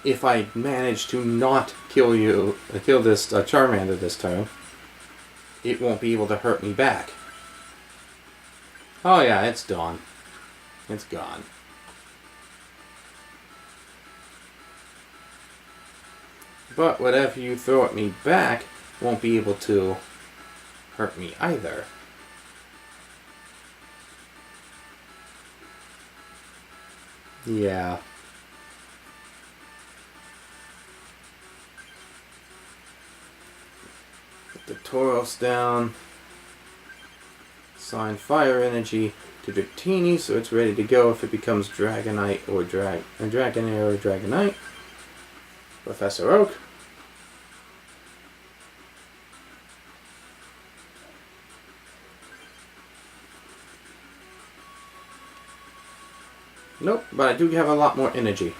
If I manage to not kill this Charmander this turn, it won't be able to hurt me back. Oh yeah, it's done. It's gone. But whatever you throw at me back won't be able to hurt me either. Yeah. Put the Tauros down. Assign fire energy to Dratini so it's ready to go if it becomes Dragonite or Dragonair or Dragonite. Professor Oak. Nope, but I do have a lot more energy.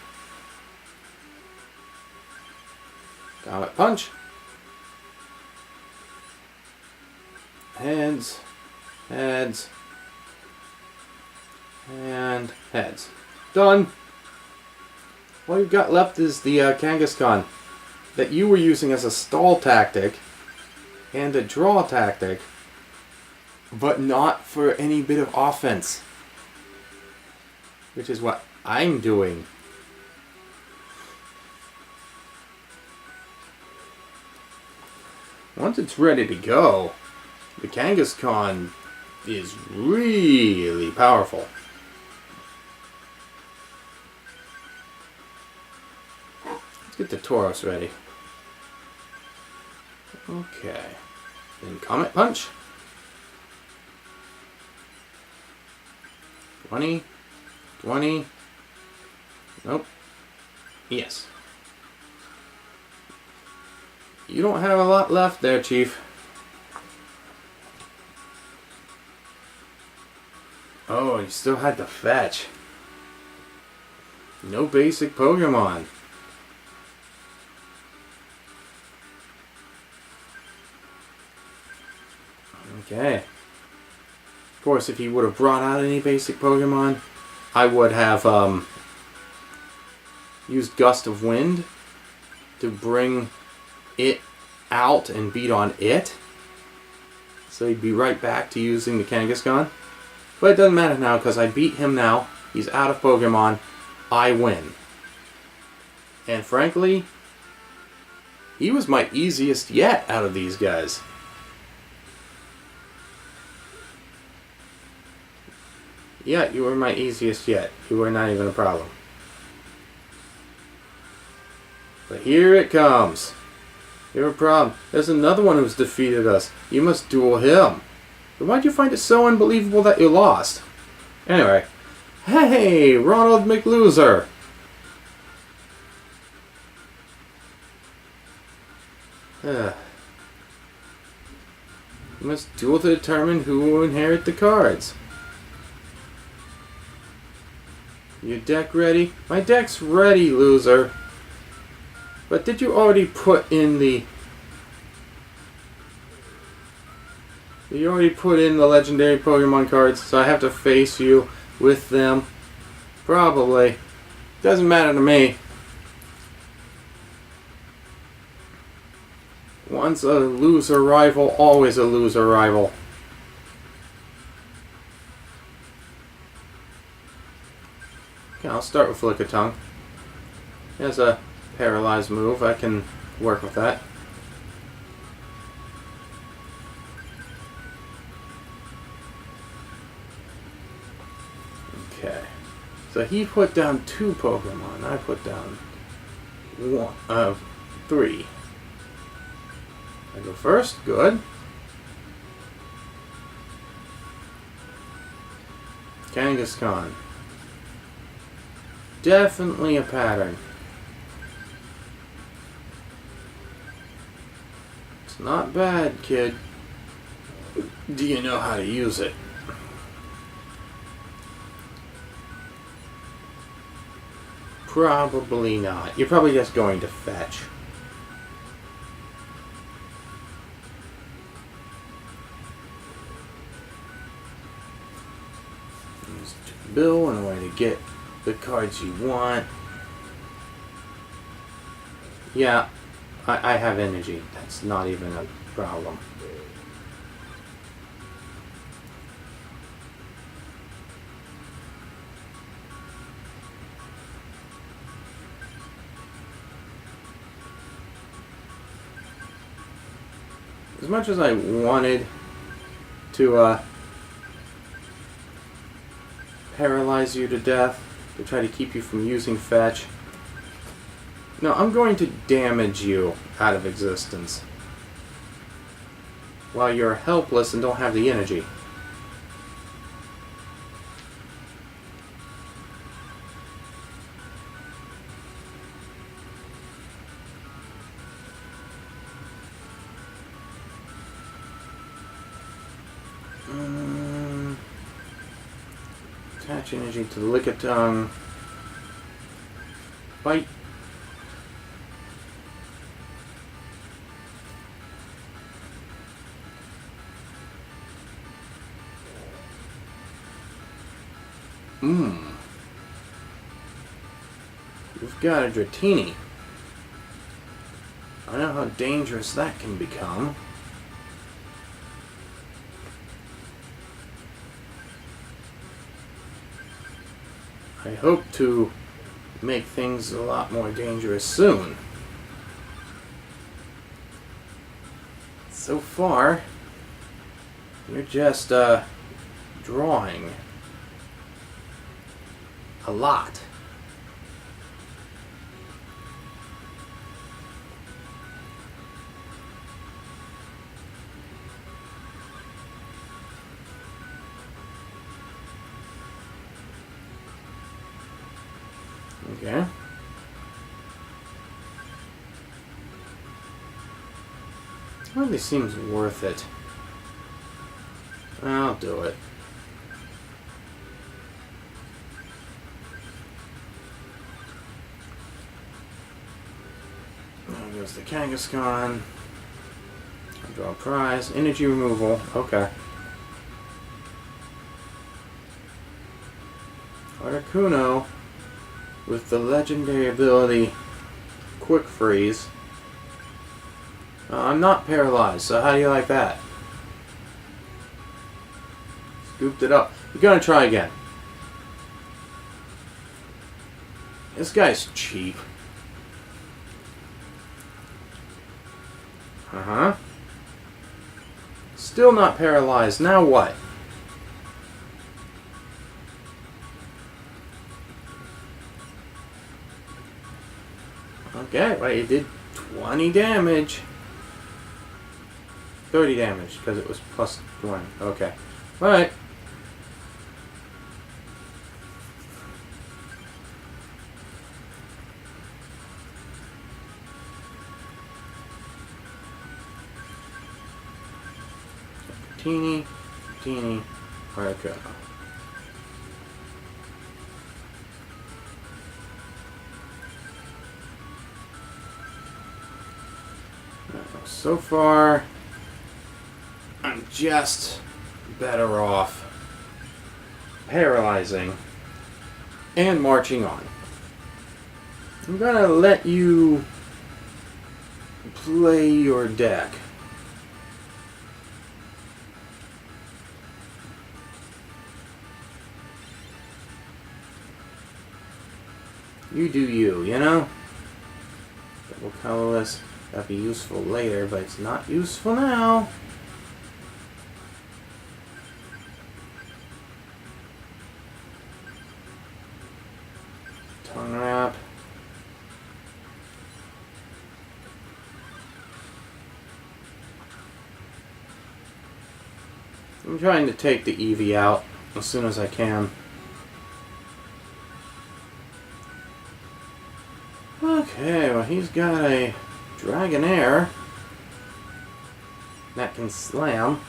Comet Punch. Heads. Heads. And heads. Done. All you've got left is the Kangaskhan that you were using as a stall tactic and a draw tactic, but not for any bit of offense. Which is what I'm doing. Once it's ready to go, the Kangaskhan is really powerful. Let's get the Tauros ready. Okay. Then Comet Punch. 20. 20. Nope. Yes. You don't have a lot left there, Chief. Oh, you still had to fetch. No basic Pokemon. Okay. Of course, if he would have brought out any basic Pokemon, I would have used Gust of Wind to bring it out and beat on it. So he'd be right back to using the Kangaskhan. But it doesn't matter now because I beat him now. He's out of Pokemon. I win. And frankly, he was my easiest yet out of these guys. Yeah, you were my easiest yet. You were not even a problem. But here it comes. You're a problem. There's another one who's defeated us. You must duel him. But why'd you find it so unbelievable that you lost? Anyway. Hey, Ronald McLoser. You must duel to determine who will inherit the cards. Your deck ready? My deck's ready, loser. But did you already put in the... You already put in the legendary Pokemon cards, so I have to face you with them? Probably. Doesn't matter to me. Once a loser rival, always a loser rival. Okay, I'll start with Lick a Tongue. As a paralyzed move, I can work with that. Okay. So he put down 2 Pokemon. I put down 3. I go first. Good. Kangaskhan. Definitely a pattern. It's not bad, kid. Do you know how to use it? Probably not. You're probably just going to fetch. There's Bill and a way to get the cards you want. Yeah, I have energy. That's not even a problem. As much as I wanted to paralyze you to death, to try to keep you from using fetch, no, I'm going to damage you out of existence while you're helpless and don't have the energy. Attach energy to the Lick a Tongue. Bite. You've got a Dratini. I know how dangerous that can become. I hope to make things a lot more dangerous soon. So far, you're just drawing a lot. Okay. Hardly seems worth it. I'll do it. There goes the Kangaskhan. I draw a prize. Energy removal. Okay. Articuno with the legendary ability Quick Freeze. I'm not paralyzed, so how do you like that? Scooped it up. We're gonna try again. This guy's cheap. Still not paralyzed. Now what? Okay, well, you did 20 damage. 30 damage, because it was plus 1. Okay. Alright. Teeny, Articuno. So far, I'm just better off paralyzing and marching on. I'm gonna let you play your deck. You do you, you know? Double colorless. That'll be useful later, but it's not useful now. Tongue wrap. I'm trying to take the Eevee out as soon as I can. Okay, well he's got a Dragonair that can slam.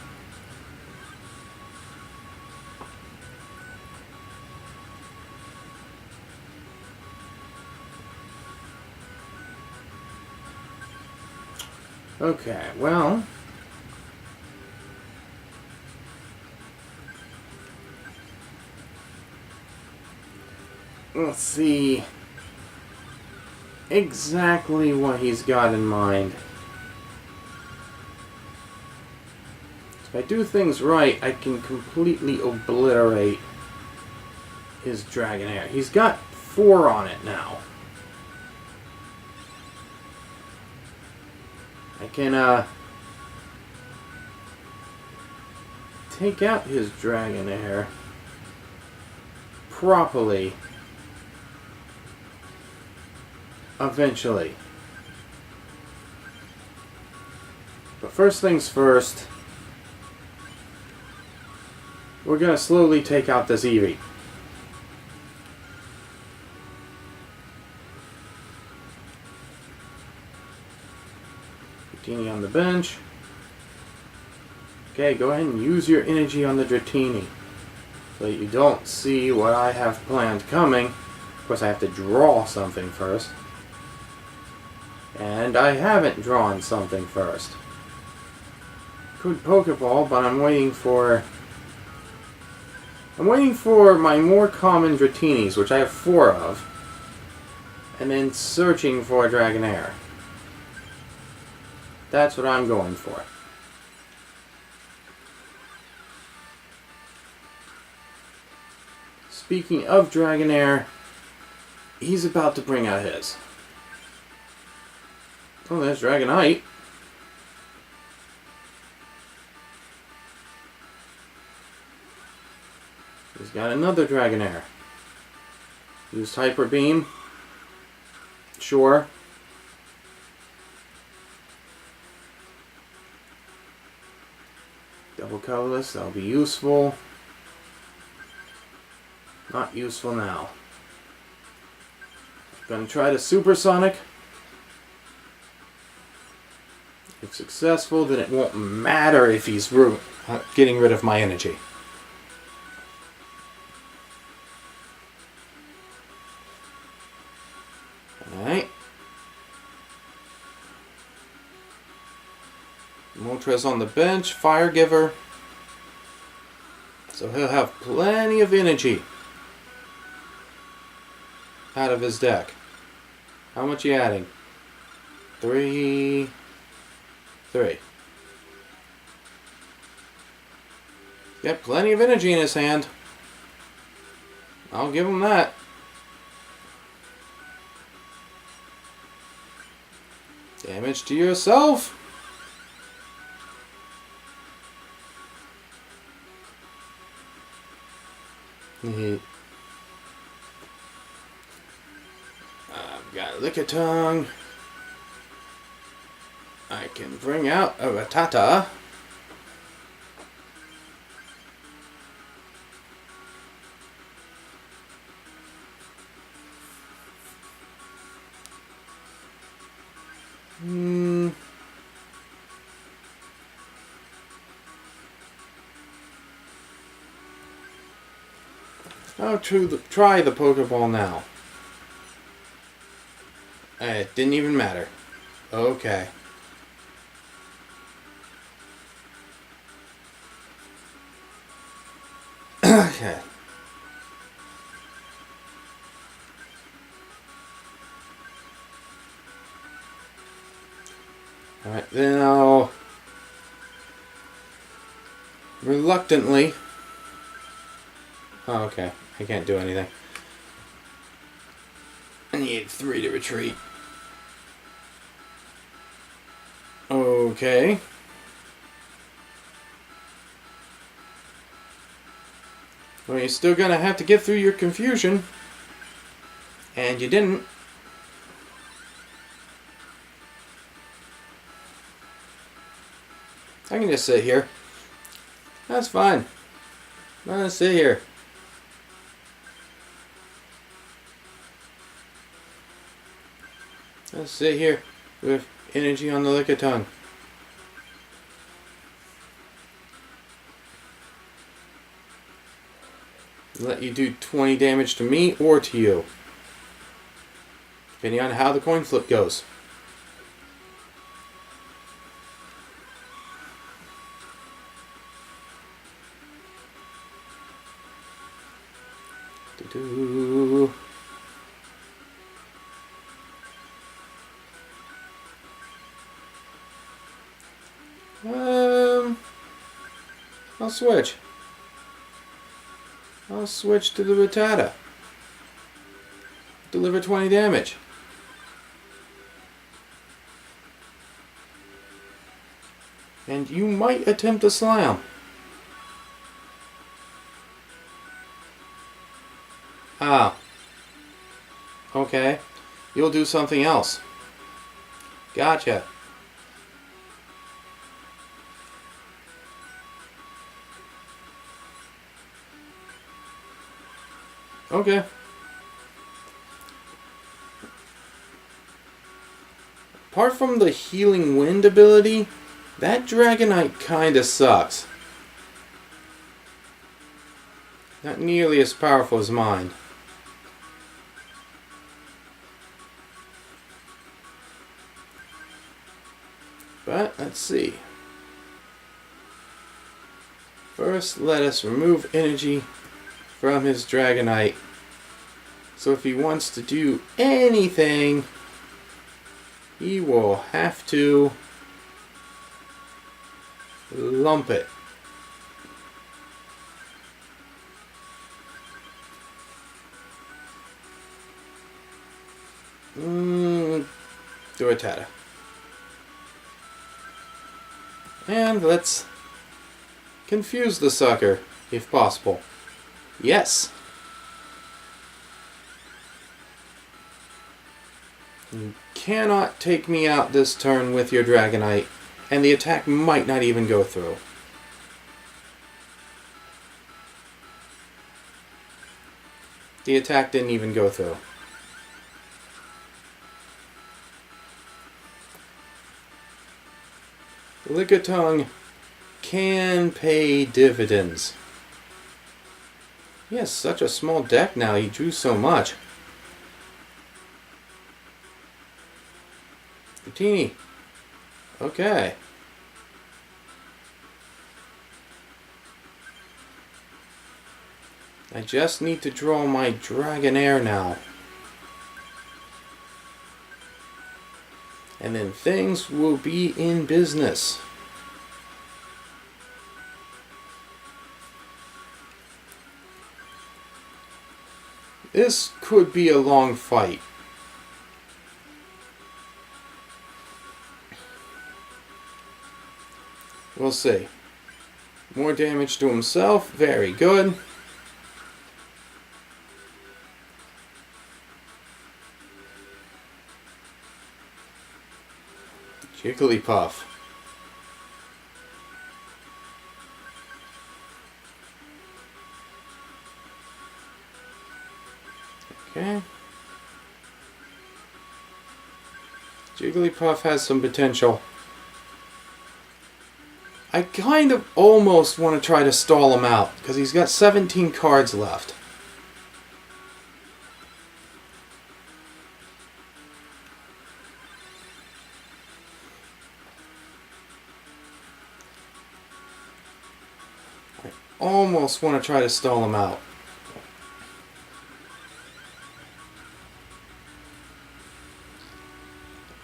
Okay, well, let's see exactly what he's got in mind. If I do things right, I can completely obliterate his Dragonair. He's got 4 on it now. I can take out his Dragonair properly eventually. But first things first, we're gonna slowly take out this Eevee. Dratini on the bench. Okay, go ahead and use your energy on the Dratini so that you don't see what I have planned coming. Of course, I have to draw something first. And I haven't drawn something first. Could Pokeball, but I'm waiting for my more common Dratinis, which I have 4 of, and then searching for a Dragonair. That's what I'm going for. Speaking of Dragonair, he's about to bring out his. Oh, there's Dragonite. He's got another Dragonair. Used Hyper Beam. Sure. Double colorless, that'll be useful. Not useful now. Gonna try the Supersonic. If successful, then it won't matter if he's getting rid of my energy. Alright. Moltres on the bench, Fire Giver. So he'll have plenty of energy out of his deck. How much are you adding? 3. Got plenty of energy in his hand. I'll give him that. Damage to yourself. I've got Lickitung. I can bring out a Rattata. I'll try the Pokeball now. It didn't even matter. Okay. Okay. Alright, then I'll reluctantly... Oh, okay. I can't do anything. I need 3 to retreat. Okay. Well, you're still gonna have to get through your confusion. And you didn't. I can just sit here. That's fine. I'm gonna sit here. I'll sit here with energy on the Lickitung. Let you do 20 damage to me or to you, depending on how the coin flip goes. Do-do. I'll switch. I'll switch to the Rattata. Deliver 20 damage. And you might attempt a slam. Ah. Okay. You'll do something else. Gotcha. Okay. Apart from the Healing Wind ability, that Dragonite kinda sucks. Not nearly as powerful as mine. But, let's see. First, let us remove energy from his Dragonite. So if he wants to do anything, he will have to lump it. Do a Tata. And let's confuse the sucker, if possible. Yes. You cannot take me out this turn with your Dragonite, and the attack might not even go through. The attack didn't even go through. Lickitung can pay dividends. He has such a small deck now, he drew so much. Dratini. Okay. I just need to draw my Dragonair now. And then things will be in business. This could be a long fight. We'll see. More damage to himself. Very good. Jigglypuff. Okay. Jigglypuff has some potential. I kind of almost want to try to stall him out, because he's got 17 cards left. I almost want to try to stall him out.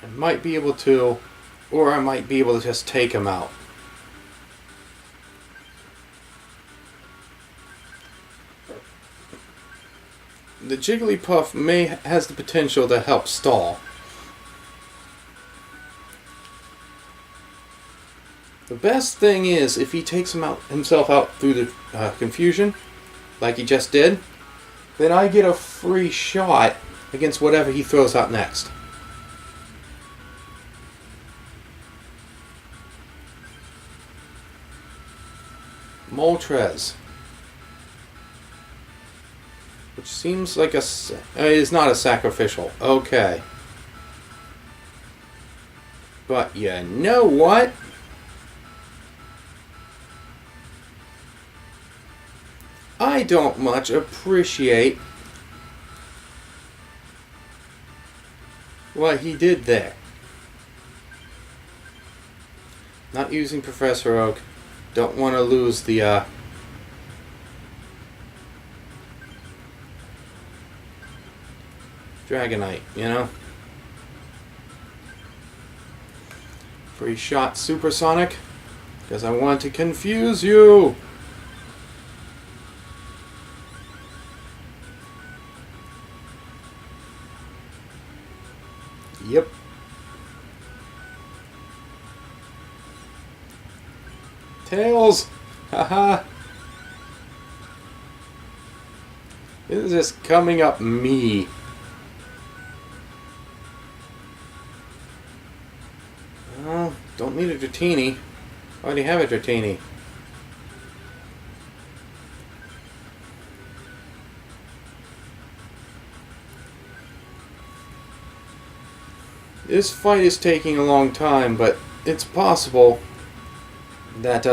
I might be able to, or I might be able to just take him out. the Jigglypuff has the potential to help stall. The best thing is if he takes himself out through the confusion, like he just did, then I get a free shot against whatever he throws out next. Moltres. Which seems like is not a sacrificial. Okay. But you know what? I don't much appreciate what he did there. Not using Professor Oak. Don't want to lose the Dragonite, you know? Free shot Supersonic, because I want to confuse you! Yep. Tails! Haha! This is just coming up me. Oh, don't need a Dratini. I already have a Dratini. This fight is taking a long time, but it's possible that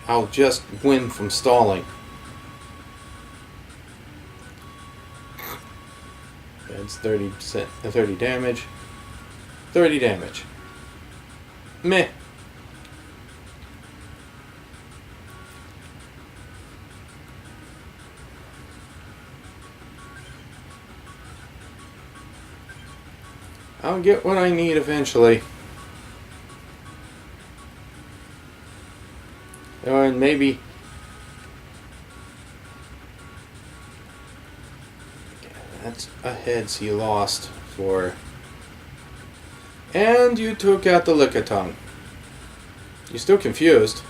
I'll just win from stalling. That's 30%, 30 damage. 30 damage. Meh. I'll get what I need eventually. Or maybe... That's a heads he lost for... And you took out the Lickitung. You're still confused.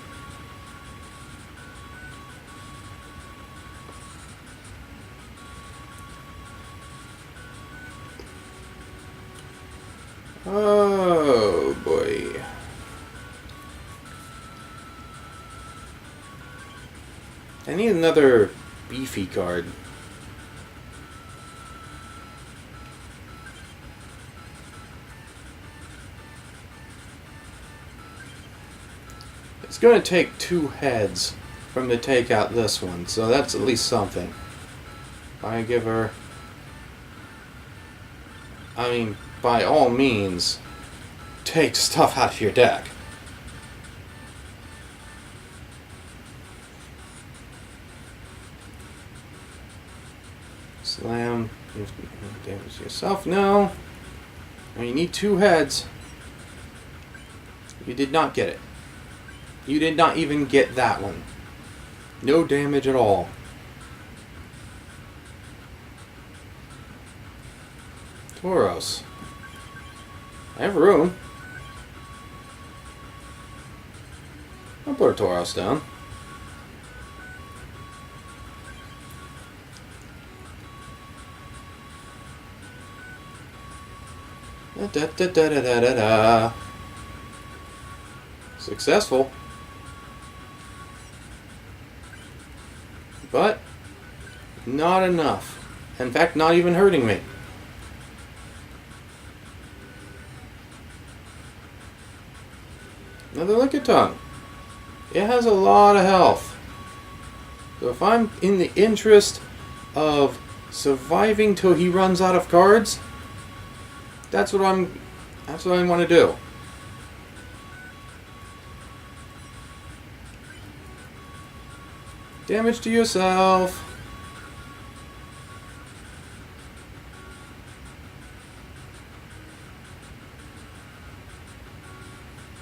Oh boy. I need another beefy card. It's going to take 2 heads for him to take out this one, so that's at least something. I give her... I mean, by all means, take stuff out of your deck. Slam. You damage yourself. No. I mean, you need 2 heads. You did not get it. You did not even get that one. No damage at all. Tauros. I have room. I'll put a Tauros down. Da da da da da da da. Successful. But not enough. In fact, not even hurting me. Another Lickitung. It has a lot of health. So if I'm in the interest of surviving till he runs out of cards, that's what I want to do. Damage to yourself.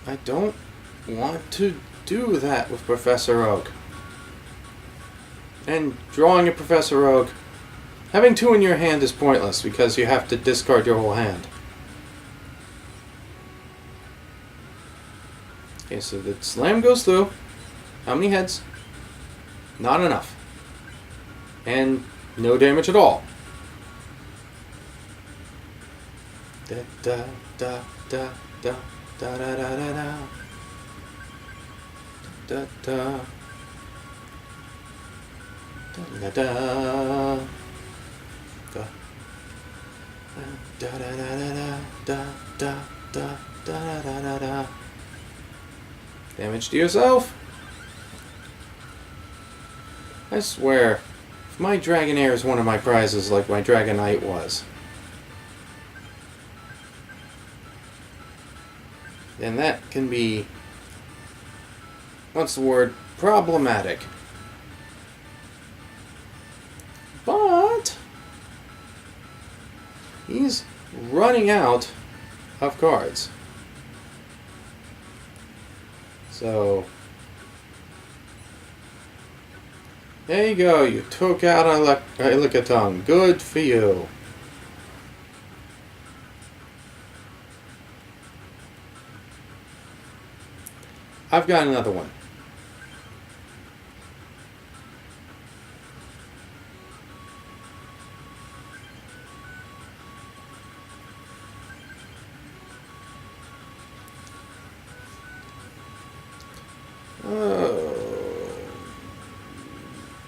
I don't want to do that with Professor Oak. And drawing a Professor Oak, having 2 in your hand is pointless because you have to discard your whole hand. Okay, so the slam goes through. How many heads? Not enough. And no damage at all. Da da da da da da da da da da da da da da da da da da da da. Damage to yourself. I swear, if my Dragonair is one of my prizes like my Dragonite was, then that can be, what's the word, problematic. But he's running out of cards. So there you go, you took out a Lickitung. Good for you. I've got another one.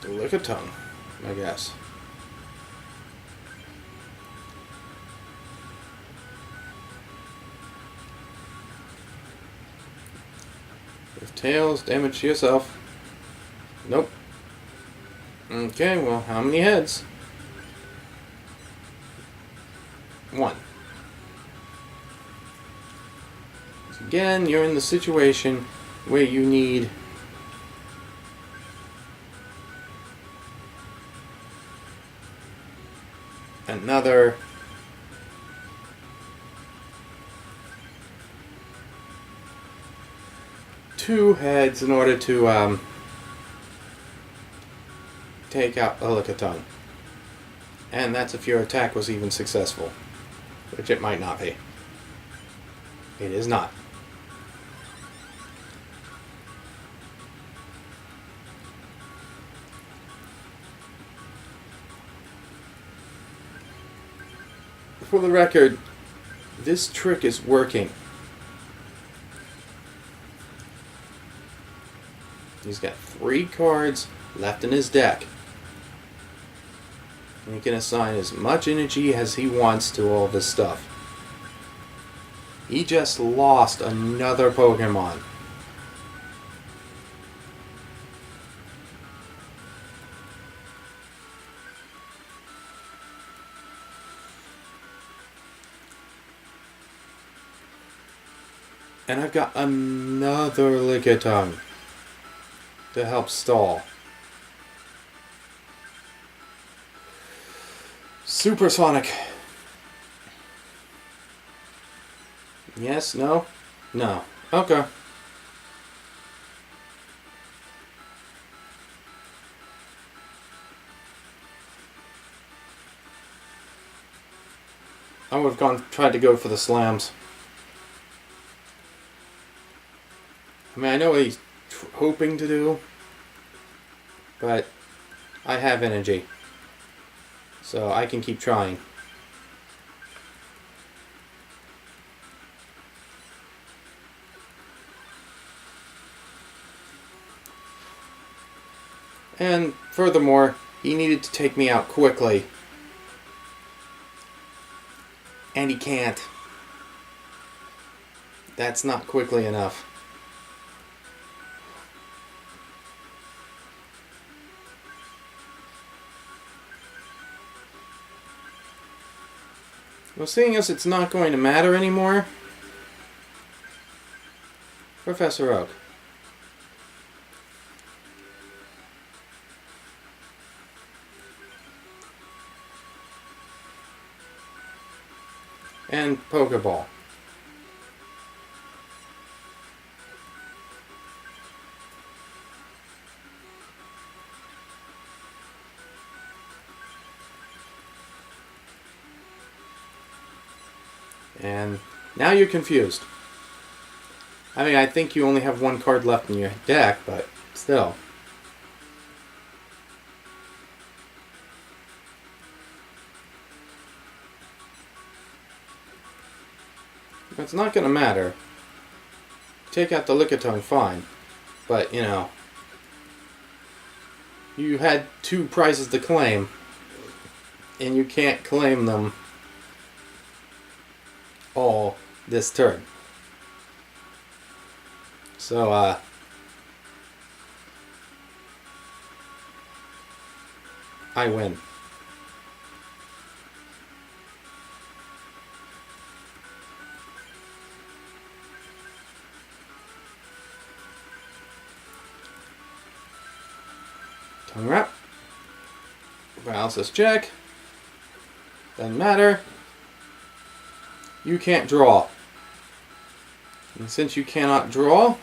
The Lickitung, I guess. With tails, damage to yourself. Nope. Okay, well, how many heads? 1. So again, you're in the situation where you need another two heads in order to take out a Lickitung. And that's if your attack was even successful, which it might not be. It is not. For the record, this trick is working. He's got 3 cards left in his deck. And he can assign as much energy as he wants to all this stuff. He just lost another Pokemon. And I've got another Lickitung to help stall. Supersonic. Yes, no? No. Okay. I would have tried to go for the slams. I mean, I know what he's hoping to do, but I have energy, so I can keep trying. And furthermore, he needed to take me out quickly, and he can't. That's not quickly enough. Well, seeing as it's not going to matter anymore, Professor Oak. And Pokeball. And now you're confused. I mean, I think you only have one card left in your deck, but still. It's not going to matter. Take out the Lickitung, fine. But, you know, you had 2 prizes to claim, and you can't claim them all this turn. So, I win. Tongue wrap. Paralysis check. Doesn't matter. You can't draw. And since you cannot draw,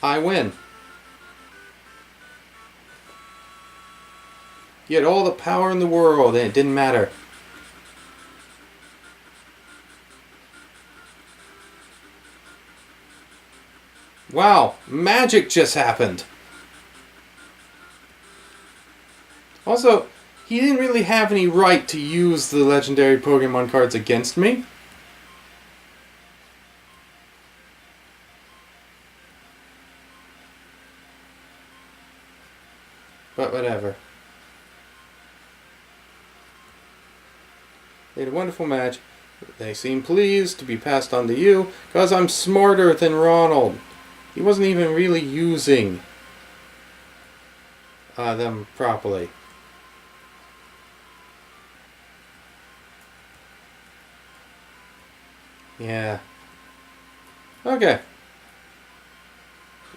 I win. You had all the power in the world and it didn't matter. Wow, magic just happened. Also, he didn't really have any right to use the legendary Pokemon cards against me. But whatever. They had a wonderful match. They seem pleased to be passed on to you, because I'm smarter than Ronald. He wasn't even really using them properly. Yeah. Okay.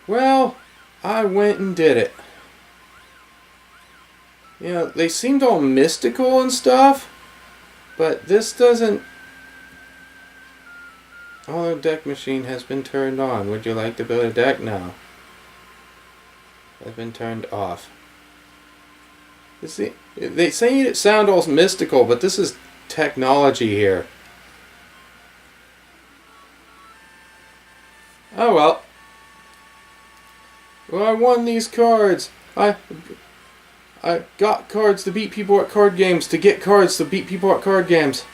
Well, I went and did it. You know, they seemed all mystical and stuff, but this doesn't... Auto deck machine has been turned on. Would you like to build a deck now? Has been turned off. You see, they say it sound all mystical, but this is technology here. Oh well. Well, I won these cards. I got cards to beat people at card games, to get cards to beat people at card games.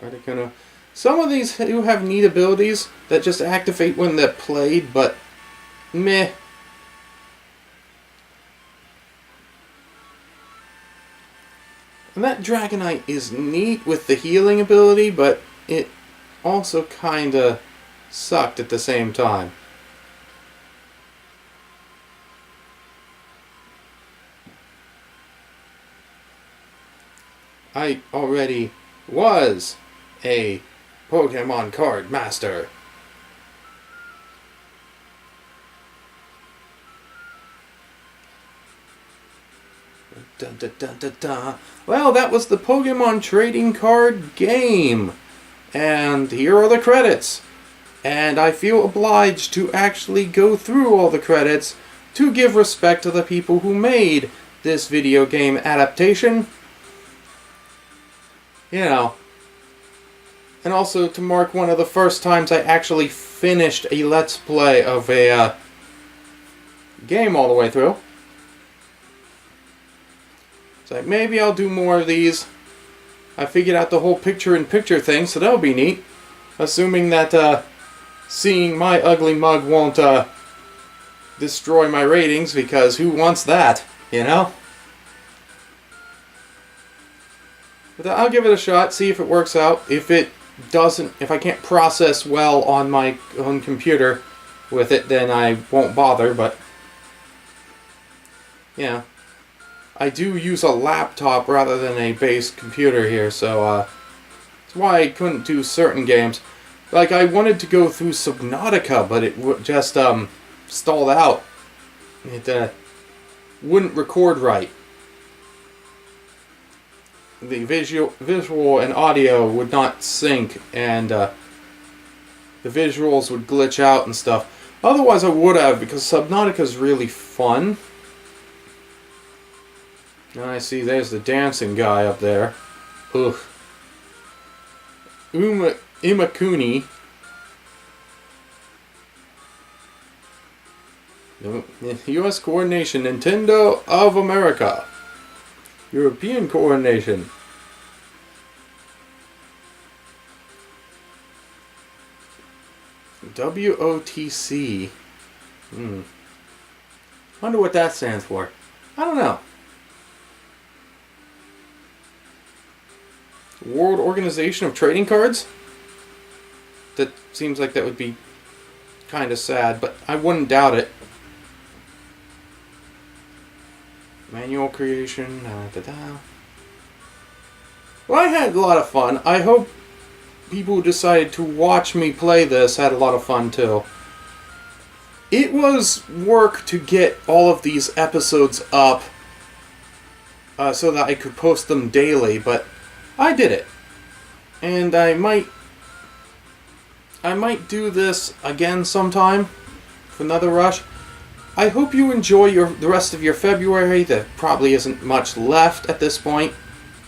Are they gonna... Some of these do have neat abilities that just activate when they're played, but meh. And that Dragonite is neat with the healing ability, but it also kinda sucked at the same time. I already was a Pokemon card master. Dun, dun, dun, dun, dun. Well, that was the Pokemon trading card game. And here are the credits. And I feel obliged to actually go through all the credits to give respect to the people who made this video game adaptation. You know. And also to mark one of the first times I actually finished a Let's Play of a game all the way through. It's like, maybe I'll do more of these. I figured out the whole picture-in-picture thing, so that'll be neat. Assuming that seeing my ugly mug won't destroy my ratings, because who wants that, you know? But I'll give it a shot, see if it works out. If it doesn't, if I can't process well on my own computer with it, then I won't bother, but yeah. I do use a laptop rather than a base computer here, so that's why I couldn't do certain games. Like, I wanted to go through Subnautica, but it just stalled out. It wouldn't record right. The visual and audio would not sync, and the visuals would glitch out and stuff. Otherwise I would have, because Subnautica is really fun. And I see there's the dancing guy up there. Ugh. Imakuni. U.S. Coordination, Nintendo of America. European Coordination. WOTC. Wonder what that stands for. I don't know. World Organization of Trading Cards? That seems like that would be kind of sad, but I wouldn't doubt it. Manual creation. Well, I had a lot of fun. I hope people who decided to watch me play this had a lot of fun too. It was work to get all of these episodes up so that I could post them daily, but I did it. And I might do this again sometime for another rush. I hope you enjoy the rest of your February. There probably isn't much left at this point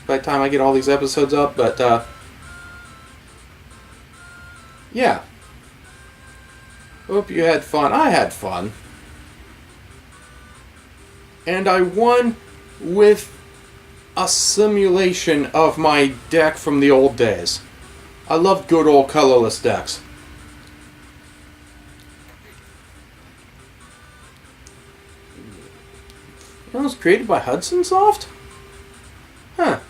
by the time I get all these episodes up, but yeah. Hope you had fun. I had fun. And I won with a simulation of my deck from the old days. I love good old colorless decks. It was created by Hudson Soft? Huh.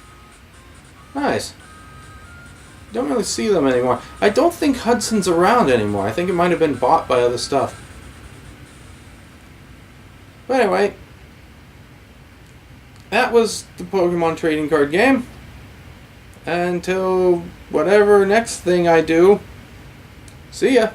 Nice. Don't really see them anymore. I don't think Hudson's around anymore. I think it might have been bought by other stuff. But anyway, that was the Pokemon trading card game. Until whatever next thing I do, see ya.